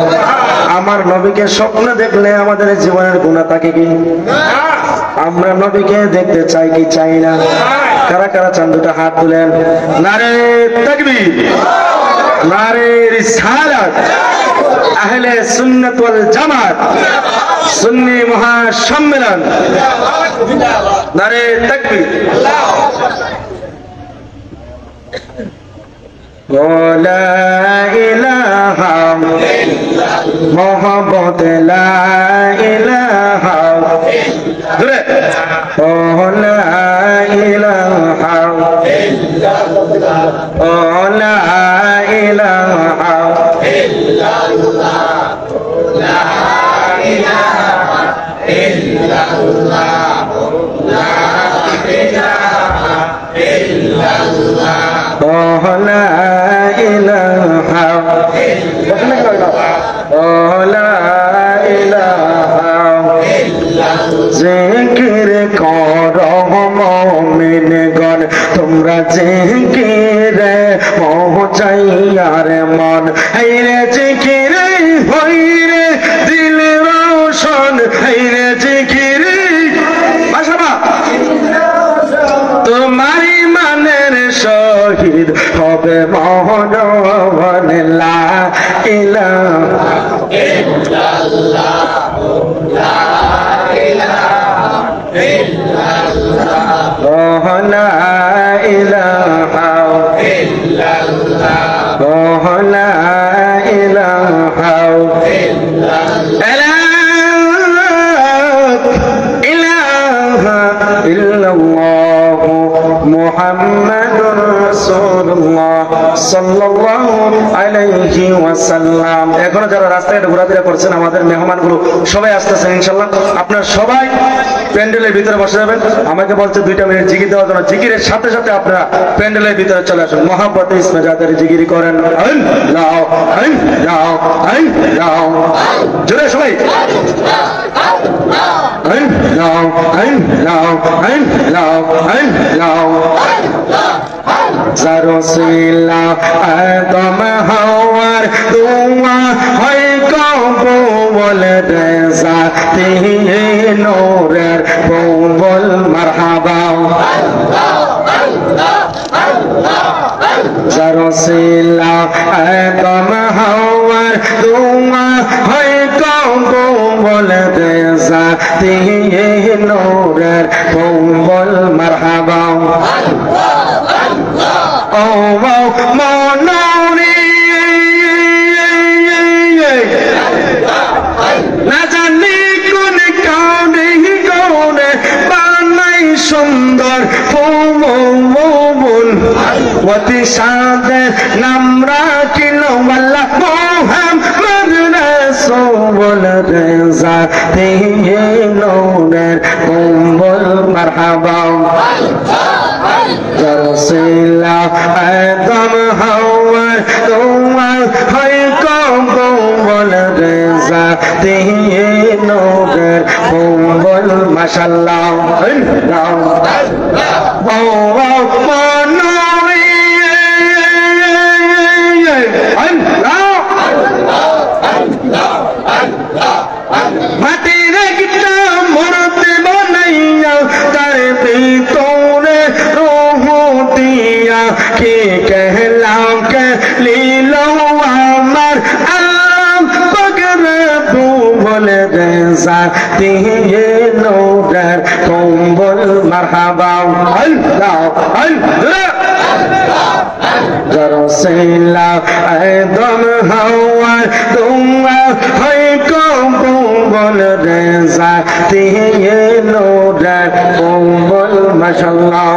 আমার নবীকে স্বপ্নে দেখলে আমাদের জীবনের গুনাহ থাকে কি? আমরা নবীকে দেখতে চাই কি চাই না? কারা কারা চান দুটো হাত তুলেন। নারে তাকবীর, নারে রিসালাত, আহলে সুন্নাত ওয়াল জামাত, সুন্নি মহাসম্মেলন, নারে তাকবীর। লা ইলাহা মুহাম্মদ লা ইলাহা ইল্লাল্লাহ, ও লা ইলাহা ইল্লাল্লাহ, ও লা ইলাহা ইল্লাল্লাহ, লা ইলাহা ইল্লাল্লাহ, লা ইলাহা ইল্লাল্লাহ, ও লা ইলাহা ইল্লাল্লাহ, ও লা ইলাহা ইল্লাল্লাহ। জিকির করো মুমিনগণ তোমরা, জিকিরে পৌঁছাইয়ার মন, হাইরে জিকিরে হইরে দিল রোশন, হাইরে জিকিরে তোমারি মুহাম্মাদুর রাসূলুল্লাহ সাল্লাল্লাহু আলাইহি ওয়াসাল্লাম। এখনো যারা রাস্তায় ঘোরাফেরা করছেন আমাদের মেহমানগুলো সবাই আসতেছেন ইনশাআল্লাহ। আপনারা সবাই প্যান্ডেলের ভিতরে বসে যাবেন। আমাকে বলছে 2টা মিনিট জিকির দেওয়ার জন্য। জিকিরের সাথে সাথে আপনারা প্যান্ডেলের ভিতরে চলে আসুন। মহাব্বতে ইসমে যাদের জিকির করেন আল্লাহ আল্লাহ আল্লাহ জোরে সবাই আল্লাহ আল্লাহ আল্লাহ আল্লাহ জারসিল্লাহ আদম হাওয়ার দুয়া হয় কবুল রেজা তিহি নূরের কবুল মারহাবা জারসিল্লাহ আদম হাওয়ার দুয়া হয় কবুল রেজা তিহি নূরের কবুল মারহাবা মনরি না জানি কোন কাউনে গৌনে বানাই সুন্দর ফুল অতি সাদে নাম রাখিল আল্লাহ মুহাম্মদ রাসূল রেজা তিহি নূরের কবুল মারহাবা জারসিল্লাহ আদম হাওয়ার দুয়া হয় কবুল রেজা তিহি নূরের কবুল মাশাআল্লাহ মাটির একটা মূর্তি বানাইয়া তার ভিতরে কি कहलाओ के लीलो আমার আল্লাহ পাকরে ভুল রেজা তিহি নূরের কবুল মারহাবা আল্লাহ আল্লাহ জারসিল্লাহ আদম হাওয়া দুয়া হয় কবুল রেজা তিহি নূরের কবুল মাশাআল্লাহ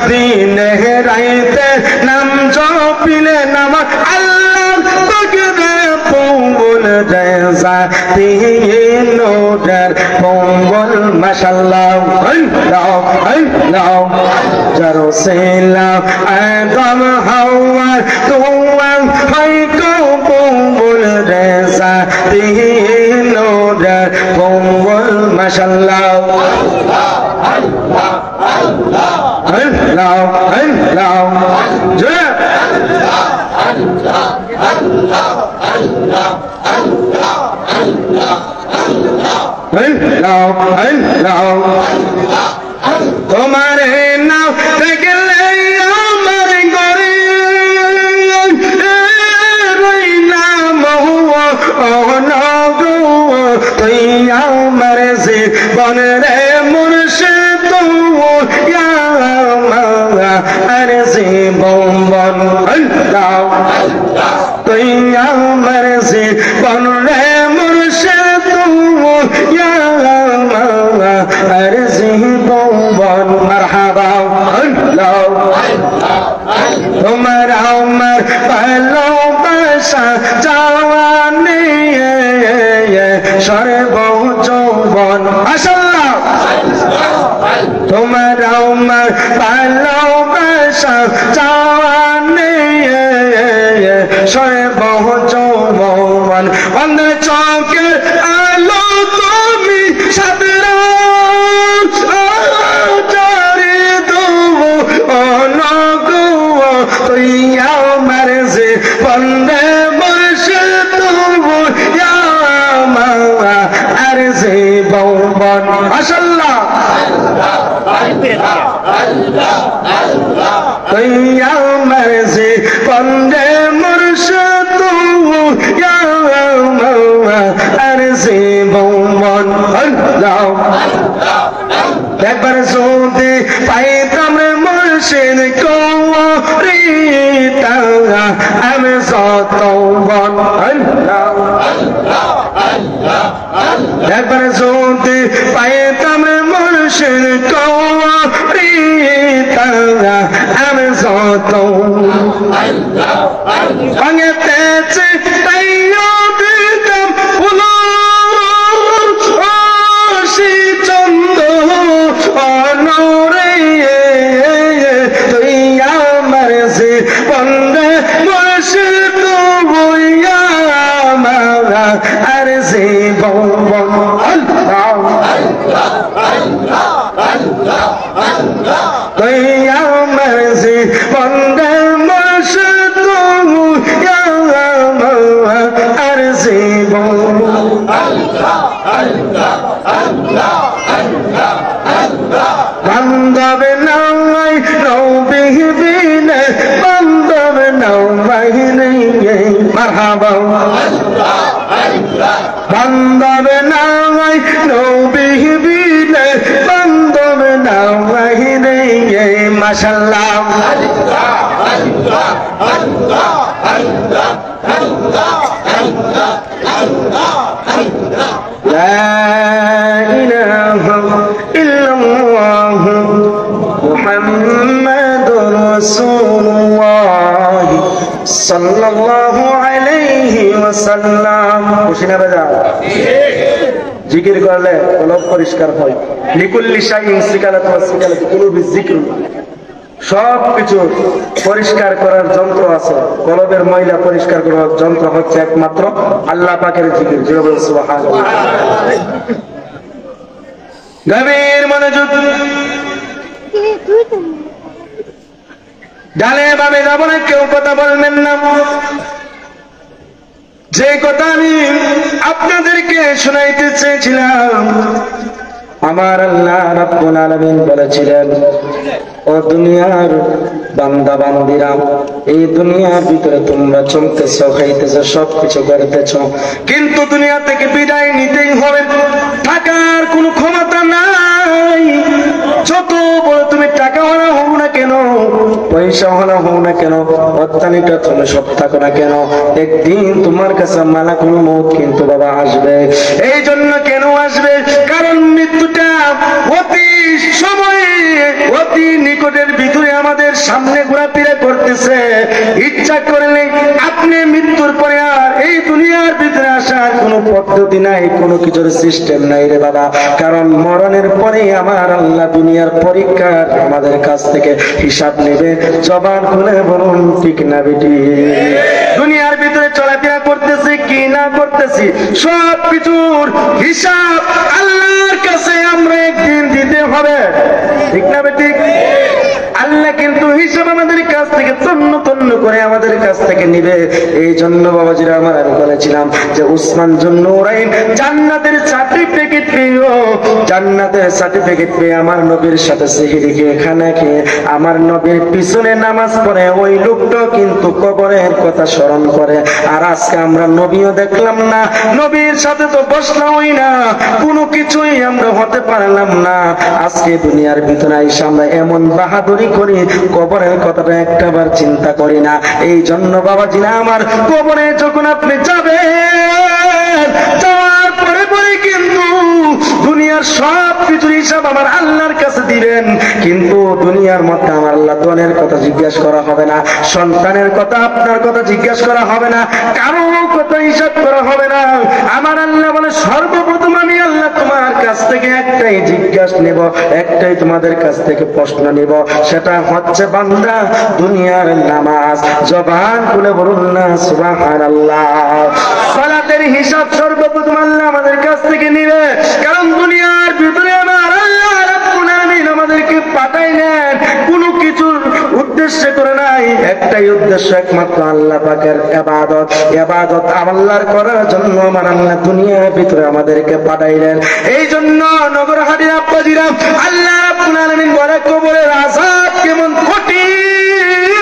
দিনে রাইতে নাম জপিলে নাম আল্লাহ পাকরে কবুল রেজা তিহি নূরের কবুল মাশাআল্লাহ আল্লাহ আল্লাহ জারসিল্লাহ আদম হাওয়ার দুয়া হয় কবুল রেজা তিহি নূরের কবুল মাশাআল্লাহ আল্লাহ আল্লাহ আল্লাহ আল্লাহ জয় আল্লাহ আল্লাহ আল্লাহ আল্লাহ আল্লাহ আল্লাহ আল্লাহ তোমার নাম দেখলে আমার গরে রইলাম অনগো তুই আমার জীবন রে মুর্শিদ আর জীবন আল্লাহ তুই আমার জীবন রে মুর্শিদ আর জীবন মারহাবা আল্লাহ তোমার আমার ভালোবাসা জাওয়ানি সর্ব যৌবন মাশাআল্লাহ তোমার আমার ভালোবাসা জাওয়ানি সর্ব যৌবন অন্ধ চোখের আলো তুমি সাদরা চারি দেব অনগো তুই আমার যে বন্দে মুর্শিদ তবু আর যে বৌবন মাশাআল্লাহ তুই আমার যে বন্দে মুর্শিদ তবু আর যে বৌবন আল্লাহ একবার যদি পাইতাম মুর্শিদ করিতা আমি যত বন একবার যদি পাইতাম মুর্শিদ করিতা আমি যত ভাঙেতেছে তাইও দিতাম আর যে বৌবন আমার যে বন্দে মুর্শিদ আর যে বান্ধব নাই নৌবিহীনে বান্ধব নৌবাহিনী মারহাবা বান্ধব নাই নৌবিহীনে বান্ধব নৌবাহিনী মাশাআল্লাহ লা ইলাহা ইল্লাল্লাহ মুহাম্মাদুর রাসূলুল্লাহ সাল্লাল্লাহু আলাইহি ওয়াসাল্লাম। খুশি না বাজা? জিকির করলে কলব পরিষ্কার হয়। লিকুল্লি শাইইন সিকালাতু ওয়া সিকালাতু কুলুবি যিকর, সব কিছু পরিষ্কার করার যন্ত্র আছে। কলবের ময়লা পরিষ্কার করার যন্ত্র হচ্ছে একমাত্র আল্লাহ পাকের জিকির। জোরে সুবহানাল্লাহ। গভীর মনোযোগ, ডালে বামে যাব না, কেউ কথা বলবেন না। যে কথা আমি আপনাদেরকে শোনাইতে চেয়েছিলাম, আমার আল্লাহ রাব্বুল আলামিন বলেছিলেন, ও দুনিয়ার বান্দা বান্দিরা, এই দুনিয়ার ভিতরে তোমরা চলতেছ, খাইতেছ, সবকিছু করতেছ, কিন্তু দুনিয়া থেকে বিদায় নিতেই হবে। থাকার কোনো ক্ষমতা নাই। যত বড় তুমি টাকা হলা হও না কেন, পয়সা হলা হও না কেন, অত্যানিটা তুমি সব থাকো না কেন, একদিন তোমার কাছে মালাকুল মউত কিন্তু বাবা আসবে। এই জন্য কেন আসবে? কারণ মৃত্যুটা অতি সময়ে, অতি নিকটের ভিতরে আমাদের সামনে ঘোরাফেরা করতেছে। ইচ্ছা করলে আপনি মৃত্যুর পরে আর এই দুনিয়ার ভিতরে আসার কোনো পদ্ধতি নাই, কোনো কিছুর সিস্টেম নাই রে বাবা। কারণ মরণের পরে আমার আল্লাহ দুনিয়ার পরীক্ষার আমাদের কাছ থেকে হিসাব নেবে। জবান খুলে বলুন ঠিক না বেটি? দুনিয়ার ভিতরে চলাফেরা করতেছি কি না করতেছি, সব কিছুর হিসাব আল্লাহর কাছে আমরা একদিন দিতে হবে, ঠিক না বেটি? আল্লাহ কিন্তু হিসাব আমাদের কাছ থেকে তন্ন তন্ন করে আমাদের কাছ থেকে নিবে। এই জন্য বাবাজিরা আমার আমি বলেছিলাম যে উসমান জুন্নুরাইন জান্নাতের সার্টিফিকেট পেয়েও, জান্নাতের সার্টিফিকেট পেয়ে আমার নবীর সাথে সিহরি খেয়ে, খানা খেয়ে, আমার নবীর পিছনে নামাজ পড়ে ওই লোকটাও কিন্তু কবরের কথা স্মরণ করে। আর আজকে আমরা নবীও দেখলাম না, নবীর সাথে তো বসলামই না, কোনো কিছুই আমরা হতে পারলাম না। আজকে দুনিয়ার ভিতরে এসে আমরা এমন বাহাদুরি করি, কবরের কথাটা একটাবার চিন্তা করি না। এই জন্য বাবাজি না আমার, কবরে যখন আপনি যাবেন, যাওয়ার পরে পরে কিন্তু দুনিয়ার সব কিছুর হিসাব আমার আল্লাহর কাছে দিবেন। কিন্তু দুনিয়ার মধ্যে আমার আল্লাহ দনের কথা জিজ্ঞাসা করা হবে না, সন্তানের কথা, আপনার কথা জিজ্ঞাসা করা হবে না, কারো কথা হিসাব করা হবে না। আমার আল্লাহ বলে সর্বপ্রথম আমি আল্লাহ তোমার কাছ থেকে একটাই জিজ্ঞাসা নেব, একটাই তোমাদের কাছ থেকে প্রশ্ন নেব, সেটা হচ্ছে বান্দা দুনিয়ার নামাজ। জবান খুলে বলুন না সুবহানাল্লাহ। সালাতের হিসাব সর্বপ্রথম আল্লাহ আমাদের কাছ থেকে নিবে। কারণ দুনিয়ার ভিতরে আমার আল্লাহ রাব্বুল আলামিন আমাদেরকে পাঠাইলেন কোনো কিছুর উদ্দেশ্য উদ্দেশ্য করে নাই, একটাই উদ্দেশ্য, একমাত্র আল্লাহ পাকের ইবাদত। ইবাদত আল্লাহর করার জন্য আমার আল্লাহ দুনিয়ার ভিতরে আমাদেরকে পাঠাইলেন। এই জন্য নগর হাটির আব্বাজিরা, আল্লাহ রাব্বুল আলামিন বলে কবরের আযাব কেমন কঠিন,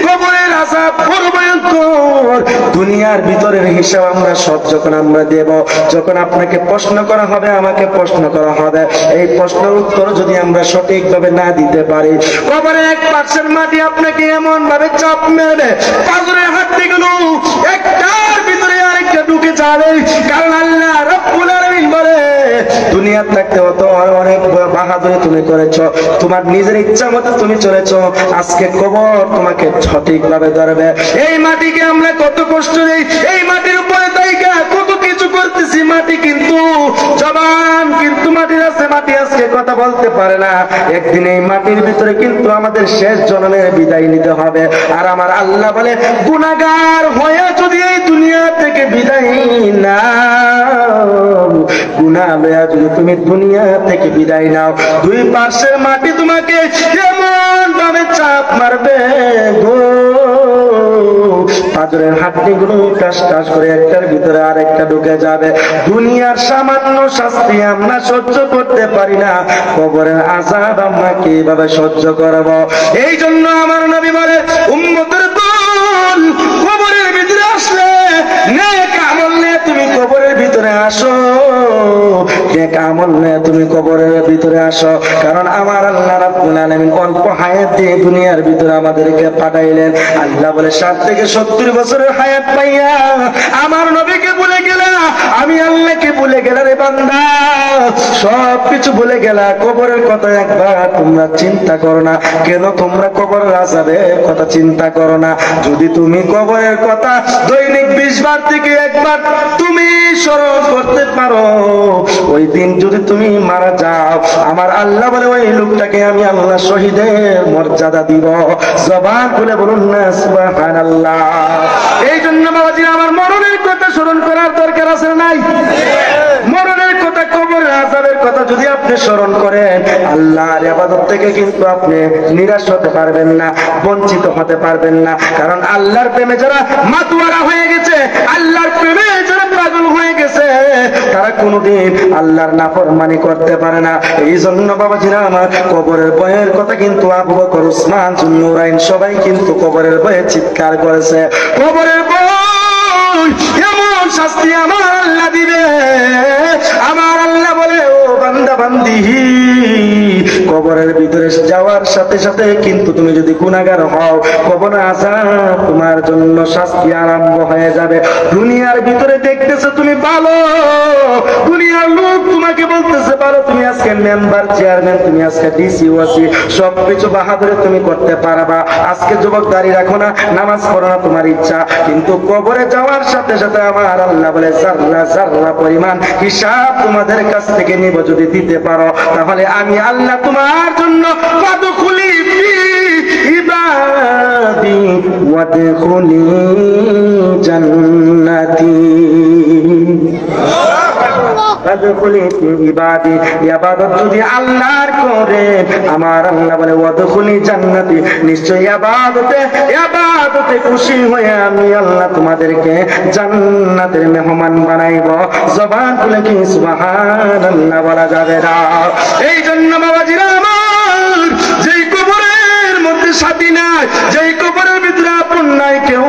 কবরের আযাব বড় ভয়ঙ্কর। দুনিয়ার ভিতরের হিসাব আমরা সব যখন আমরা দেব, যখন আপনাকে প্রশ্ন করা হবে, আমাকে প্রশ্ন করা হবে, এই প্রশ্নের উত্তর যদি আমরা সঠিকভাবে না দিতে পারি, কবরের এক পাশের মাটি আপনাকে এমন ভাবে চাপ মেরবে, পাথরের হাড্ডিগুলো একটার ভিতরে আরেকটা ঢুকে যাবে। কারণ আল্লাহ রাব্বুল আলামিন বলে দুনিয়ার থাকতে অত অনেক বাহাদুরি তুমি করেছো, তোমার নিজের ইচ্ছা মতো তুমি চলেছো, আজকে কবর তোমাকে সঠিকভাবে ধরবে। এই মাটিকে আমরা কত কষ্ট দেই, এই মাটির উপরে তাইকা কত কিছু করতেছি, মাটি কিন্তু জবান কিন্তু মাটির আছে, মাটি আজকে কথা বলতে পারে না। একদিন এই মাটির ভিতরে কিন্তু আমাদের শেষ জন্মের বিদায় নিতে হবে। আর আমার আল্লাহ বলে গুনাহগার হয়ে যদি এই দুনিয়া থেকে বিদায় নাও, গুনাহ লয়া যদি তুমি দুনিয়া থেকে বিদায় নাও, দুই পাশের মাটি তোমাকে এমন ভাবে চাপ মারবে গো, পাথরের হাড্ডিগুলো টাস টাস করে একটার ভিতরে আরেকটা ঢুকে যাবে। দুনিয়ার সামান্য শাস্তি আমরা সহ্য করতে পারি না, কবরের আযাব আমরা কিভাবে সহ্য করব? এই জন্য আমার নবী বলে উম্মতের দল কবরের ভিতরে আসলে নেক আমল নিয়ে তুমি কবরের ভিতরে আসো, নেক আমল নিয়ে তুমি কবরের ভিতরে আসো। কারণ আমার আল্লাহ রাব্বুল আলামিন অল্প হায়াত দিয়ে দুনিয়ার ভিতরে আমাদেরকে পাঠাইলেন। আল্লাহ বলে 60 থেকে 70 বছরের হায়াত পাইয়া আমার নবীকে ভুলে গেলা, আমি আল্লাহকে ভুলে গেলা রে বান্দা, সব কিছু ভুলে গেলা। কবরের কথা একবার তোমরা চিন্তা করো না, কেন তোমরা কবরের আযাবের কথা চিন্তা করো না? যদি তুমি কবরের কথা দৈনিক 20 বার থেকে একবার তুমি স্মরণ করতে পারো, ওই দিন যদি তুমি মারা যাও, আমার আল্লাহ বলে ওই লোকটাকে আমি আল্লাহ শহীদের মর্যাদা দিব। জবান খুলে বলুন না সুবহানাল্লাহ। এই জন্য বাবাজি আমার মরণের কথা স্মরণ করার দরকার আছে নাই? মরণের কথা, কবরের আযাবের কথা যদি আপনি স্মরণ করেন, আল্লাহর ইবাদত থেকে কিন্তু আপনি নিরাশ হতে পারবেন না, বঞ্চিত হতে পারবেন না। কারণ আল্লাহর প্রেমে যারা মাতোয়ারা হয়ে গেছে, আল্লাহর প্রেমে যারা পাগল হয়ে গেছে, তারা কোনোদিন আল্লাহর নাফরমানি করতে পারে না। এই জন্য বাবাজিরা আমার কবরের ভয়ের কথা কিন্তু আবু বকর, উসমান, যুন্নুরাইন সবাই কিন্তু কবরের ভয়ে চিৎকার করেছে। কবরের ভয় এমন শাস্তি আমার আল্লাহ দিবে, আমার আল্লাহ বলে ও বান্দা বান্দি, কবরের ভিতরে যাওয়ার সাথে সাথে কিন্তু তুমি যদি গুনাহগার হও, কবরের আযাব তোমার জন্য শাস্তি আরম্ভ হয়ে যাবে। দুনিয়ার ভিতরে দেখতেছো তুমি ভালো, দুনিয়ার লোক তোমাকে বলতেছে ভালো, তুমি আজকে মেম্বার, চেয়ারম্যান, তুমি আজকে ডিসি, ওসি, সবকিছু বাহাদুরি তুমি করতে পারবা। আজকে যুবক দাঁড়িয়ে রাখো না, নামাজ পড়ো না, তোমার ইচ্ছা, কিন্তু কবরে যাওয়ার সাথে সাথে আমার আল্লাহ বলে জাররা জাররা পরিমাণ হিসাব তোমাদের কাছ থেকে নিব। যদি দিতে পারো তাহলে আমি আল্লাহ তোমার জন্য ফাদখুলি ফি ইবাদি ওয়াদখুলি জান্নাতি, ইবাদত যদি আল্লাহর করে, আমার আল্লাহ বলে ওয়াদখুলি জান্নাতি, নিশ্চয়ই ইবাদতে খুশি হয়ে আমি আল্লাহ তোমাদেরকে জান্নাতের মেহমান বানাইব। জবান খুলে কি সুবহানাল্লাহ বলা যাবে না? এই জন্য বাবাজিরা আমার, যেই কবরের মধ্যে সাথী নাই, যেই কবরের ভিতরে আপন নাই, কেউ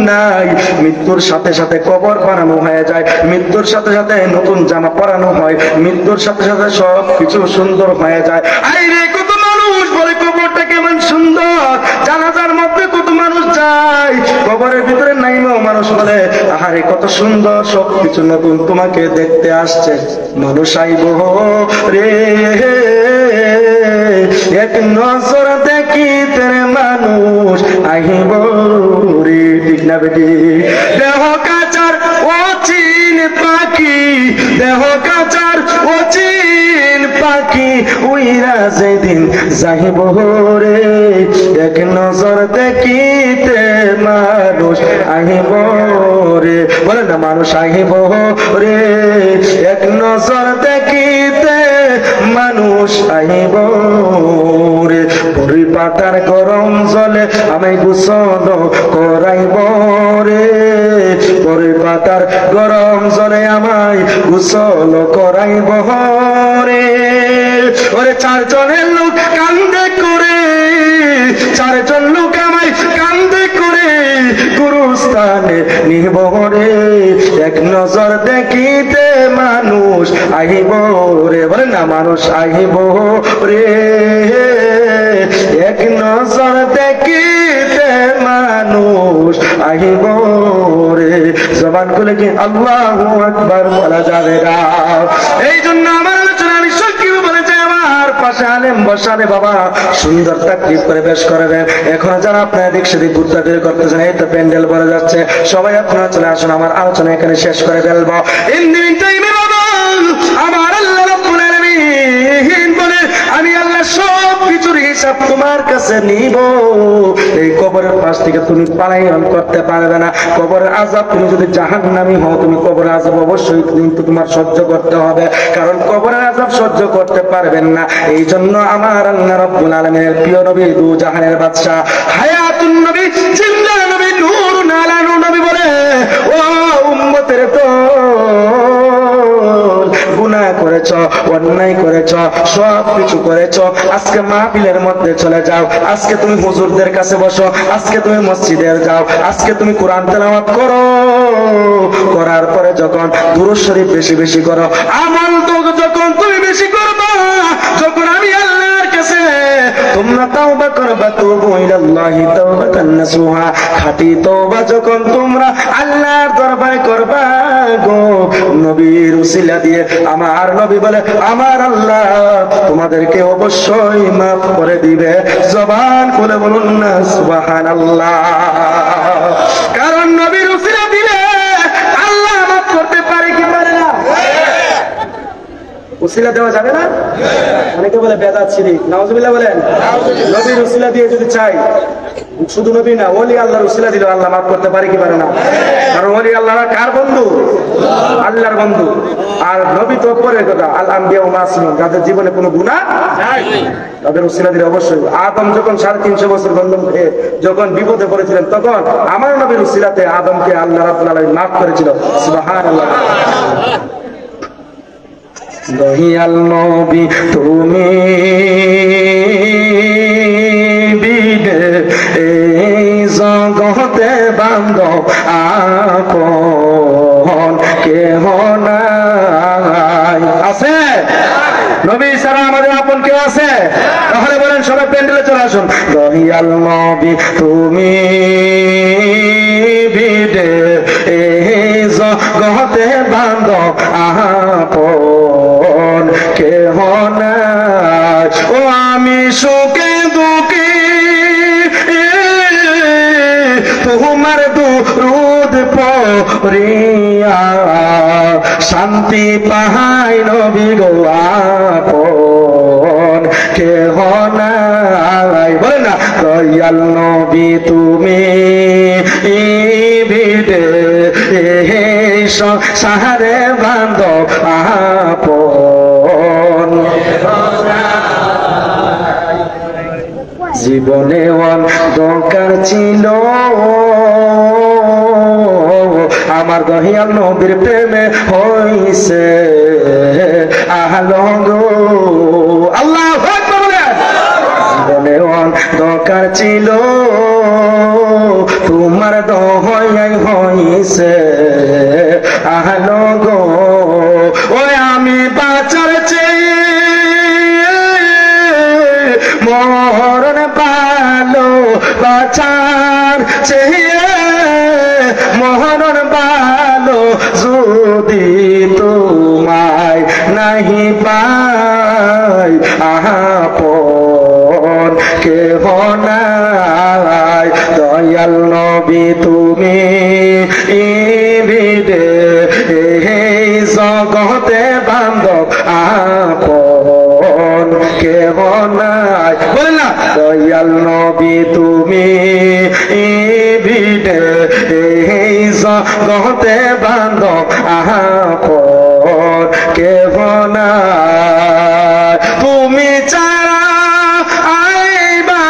নাই, মৃত্যুর সাথে সাথে কবর বানানো হয়ে যায়, মৃত্যুর সাথে সাথে নতুন জামা পরানো হয়, মৃত্যুর সাথে সাথে সব কিছু সুন্দর হয়ে যায়। আইরে কত মানুষ বলে কবরটা কেমন সুন্দর, জানাজার মধ্যে কত মানুষ যায়, কবরের ভিতরে নাইমা মানুষ বলে আহারে কত সুন্দর, সব কিছু নতুন, তোমাকে দেখতে আসছে মানুষ। আইব রে এক নজর দেখিতে মানুষ আহিব রে, ঠিক না বেটি? দেহ কাচার অচিন পাখি, দেহ কাচার অচিন পাখি, উইরা যেদিন যাইব রে, এক নজর দেখিতে মানুষ আহিব রে, বলে না মানুষ আহিব রে, এক নজর দেখিতে মানুষ আহিব রে। পাতার গরম জলে আমি গোসল করাইব রে, পরে পাতার গরম জলে আমায় গোসল করাইব রে। ওরে চারজনের লোক কান্দে করে, চারজন লোক আমায় কান্দে করে গুরুস্থানে নিব রে, এক নজর দেখিতে মানুষ আহিব রে, বলে না মানুষ আহিব রে, এক নজর দেখিতে মানুষ আহিব রে। জবান খুলে কি আল্লাহু আকবার বলা যাবে না? এই জন্য আমার আলোচনা আমি সত্যি বলে চাই, আমার পাশে আলেম বসারে বাবা সুন্দর তাকরির করে বেশ করবেন। এখন যারা আপনারা দিক সেদিক ঘুরতে বের করতেছেন, এই তো প্যান্ডেল ভরে যাচ্ছে, সবাই আপনারা চলে আসুন, আমার আলোচনা এখানে শেষ করে ফেলবো। ইন দিন টাইমে বাবা আমার আল্লাহ রাব্বুল আলামিন বলে আমি আল্লাহ সব কিছুর হিসাব তোমার কাছে নিব। এই কবরের পাশ থেকে তুমি পালায়ন করতে পারবে না। কবরের আযাব, তুমি যদি জাহান্নামী হও, তুমি কবরের আযাব অবশ্যই কিন্তু তোমার সহ্য করতে হবে, কারণ কবরের আযাব সহ্য করতে পারবেন না। এই জন্য আমার আল্লাহ রাব্বুল আলামিনের প্রিয় নবী, দু জাহানের বাদশা, হায়াতুন নবী, জিন্দা নবী, নূরুন আলা নূর নবী বলে, ও উম্মতের তো গুনাহ করেছ, অন্যায় করেছ, সব কিছু করেছ, আজকে মাহফিলের মধ্যে চলে যাও, আজকে তুমি হুজুরদের কাছে বসো, আজকে তুমি মসজিদে যাও, আজকে তুমি কোরআন তেলাওয়াত করো, করার পরে যখন দুরূদ শরীফ বেশি বেশি করো, আমল তো যখন তুমি বেশি করবা, যখন আমি আল্লাহর কাছে তোমরা তাওবা করবা, তুবু ইলাল্লাহি তাওবাতান নাসুহা, খাঁটি তওবা যখন তোমরা আল্লাহর দরবারে করবা গো, নবীর উসিলা দিয়ে আমার নবী বলে আমার আল্লাহ তোমাদেরকে অবশ্যই মাফ করে দিবে। জবান খুলে বলুন না সুবহানাল্লাহ। কারণ নবীর উসিলা দিলে আল্লাহ মাফ করতে পারে কি পারে না? উসিলা দেওয়া যাবে না? অনেকে বলে বেদাত শিরক, নাউজুবিল্লাহ বলেন। নবীর উসিলা দিয়ে যদি চাই, শুধু নবী না, ওলি আল্লাহর উসিলা দিলে আল্লাহ মাফ করতে পারে কি পারে না? কারণ ওলি আল্লাহরা কার বন্ধু? আল্লাহর বন্ধু। আর নবী তো পরের কথা, আল আম্বিয়া ওয়া মাসুম, যাদের জীবনে কোনো গুনাহ নাই, তাদের উসিলা দিলে অবশ্যই। আদম যখন 350 বছর বন্ধন খেয়ে যখন বিপদে পড়েছিলেন, তখন আমার নবীর উসিলাতে আদমকে আল্লাহ রাব্বুল আলামিন মাফ করেছিল। সুবহানাল্লাহ। দহিয়াল নবী তুমি বিদে এই জগতে বান্ধব আপন কেহ নাই। আছে নবী ছাড়া আমাদের আপন কেউ আছে? তাহলে বলেন সবাই প্যান্ডেলে চলে আসুন। দহিয়াল নবী তুমি বিদে এই জগতে বান্ধব আপন কেহ নাই। ও আমি সুখে দুঃখে তোমার দুরূদ পড়িয়া শান্তি পাহাই নবী গো আপন কেহ নাই। বলে না দয়াল নবী তুমি বিদে সাহারে বান্ধব আপন। জীবনে অন্ধকার ছিল আমার দহিয়াল নবীর প্রেমে হইছে আলো গো। আল্লাহু আকবার বলেন। জীবনে অন্ধকার ছিল তোমার দয়ায় হইছে আলো গো। ওই আমি বাঁচার চেয়ে মরণ ভালো, বাঁচার চেয়ে মরণ ভালো, যদি তোমায় নাহি পাই আপন কেহ নাই। দয়াল নবী তুমি বিদে এই জগতে বান্ধব আপন কেহ নাই। বলে না দয়াল নবী তুমি বিদে এই জগতে বান্ধব আপন কেহ নাই। তুমি ছাড়া আইবা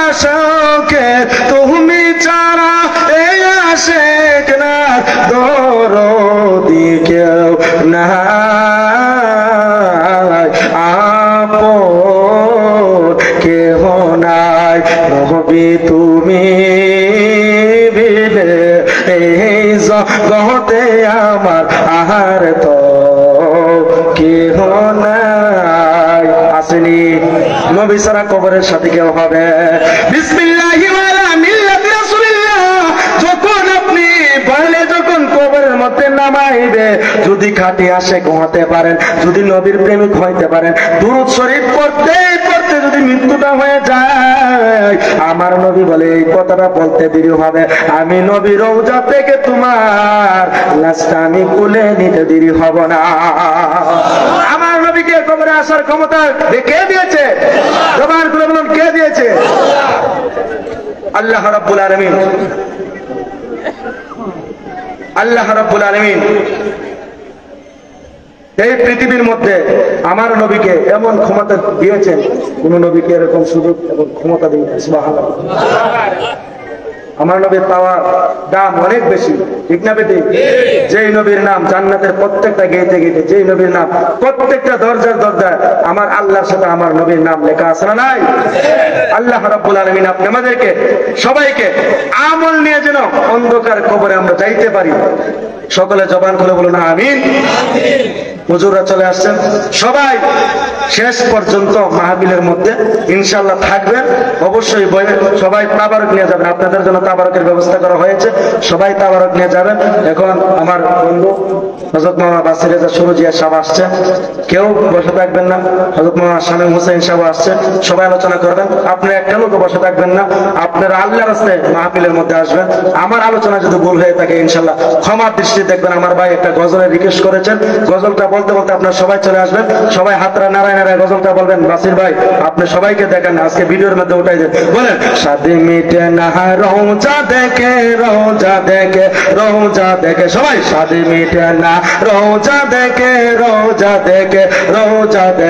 জগতে আমার আহার তো কেহ নাই। আসেনি নবী ছাড়া কবরের সাথে কেউ হবে। বিসমিল্লাহি ওয়ালা মিল্লাতি রাসূলিল্লাহ যখন আপনি বলে যখন কবরের মধ্যে নামাইবে, যদি খাঁটি আশিক হতে পারেন, যদি নবীর প্রেমিক হইতে পারেন, দুরূদ শরীফ পড়তে পড়তে যদি মৃত্যুটা হয়ে যায়, আমার নবী বলে এই কথাটা বলতে দেরি হবে, আমি নবী রওজা থেকে তোমার লাশটা আমি কুলে নিতে দেরি হব না। আমার নবীকে কবরে আসার ক্ষমতা কে দিয়েছে? জবান খুলে বলুন, কে দিয়েছে? আল্লাহ রাব্বুল আলামিন। আল্লাহ রাব্বুল আলামিন এই পৃথিবীর মধ্যে আমার নবীকে এমন ক্ষমতা দিয়েছেন, কোন নবীকে এরকম সুযোগ এবং ক্ষমতা দিয়েছেন। সুবহানাল্লাহ। আমার নবীর পাওয়ার দাম অনেক বেশি, ঠিক না বেটি? যেই নবীর নাম জান্নাতের প্রত্যেকটা গেটে গেটে, যেই নবীর নাম প্রত্যেকটা দরজার দরজায় আমার আল্লাহর সাথে আমার নবীর নাম লেখা আছে না নাই? আল্লাহ রাব্বুল আলামিন আপনি আমাদেরকে সবাইকে আমল নিয়ে যেন অন্ধকার কবরে আমরা যাইতে পারি। সকলে জবান খুলে বলুন আমিন। হুজুররা চলে আসছেন, সবাই শেষ পর্যন্ত মাহফিলের মধ্যে ইনশাআল্লাহ থাকবেন। অবশ্যই সবাই তাবারক নিয়ে যাবেন, আপনাদের জন্য তাবারকের ব্যবস্থা করা হয়েছে, সবাই তাবারক নিয়ে যাবেন। এখন আমার বন্ধু হযরত মাওলানা বাসির রেজা সুরজিয়া সাহেব আসছে, কেউ বসে থাকবেন না। হযরত মাওলানা শামীম হোসেন সাহেব আসছে, সবাই আলোচনা করবেন। আপনারা একটা লোক বসে থাকবেন না, আপনারা আল্লাহর রাস্তায় মাহফিলের মধ্যে আসবেন। আমার আলোচনা যদি ভুল হয়ে থাকে ইনশাআল্লাহ ক্ষমার দৃষ্টি দেখবেন। আমার ভাই একটা গজলের রিকোয়েস্ট করেছেন, গজলটা বলতে বলতে আপনারা সবাই চলে আসবেন, সবাই হাতরা নারায় নারায় গজলটা বলবেন। বাসির ভাই আপনি সবাইকে দেখেন, আজকে ভিডিওর মধ্যে উঠাই দেন, বলেন শাদি মিটে না রওজা দেখে, রওজা দেখে, রওজা দেখে, সবাই শাদি মিটে না রওজা দেখে, রওজা দেখে, রওজা দেখে।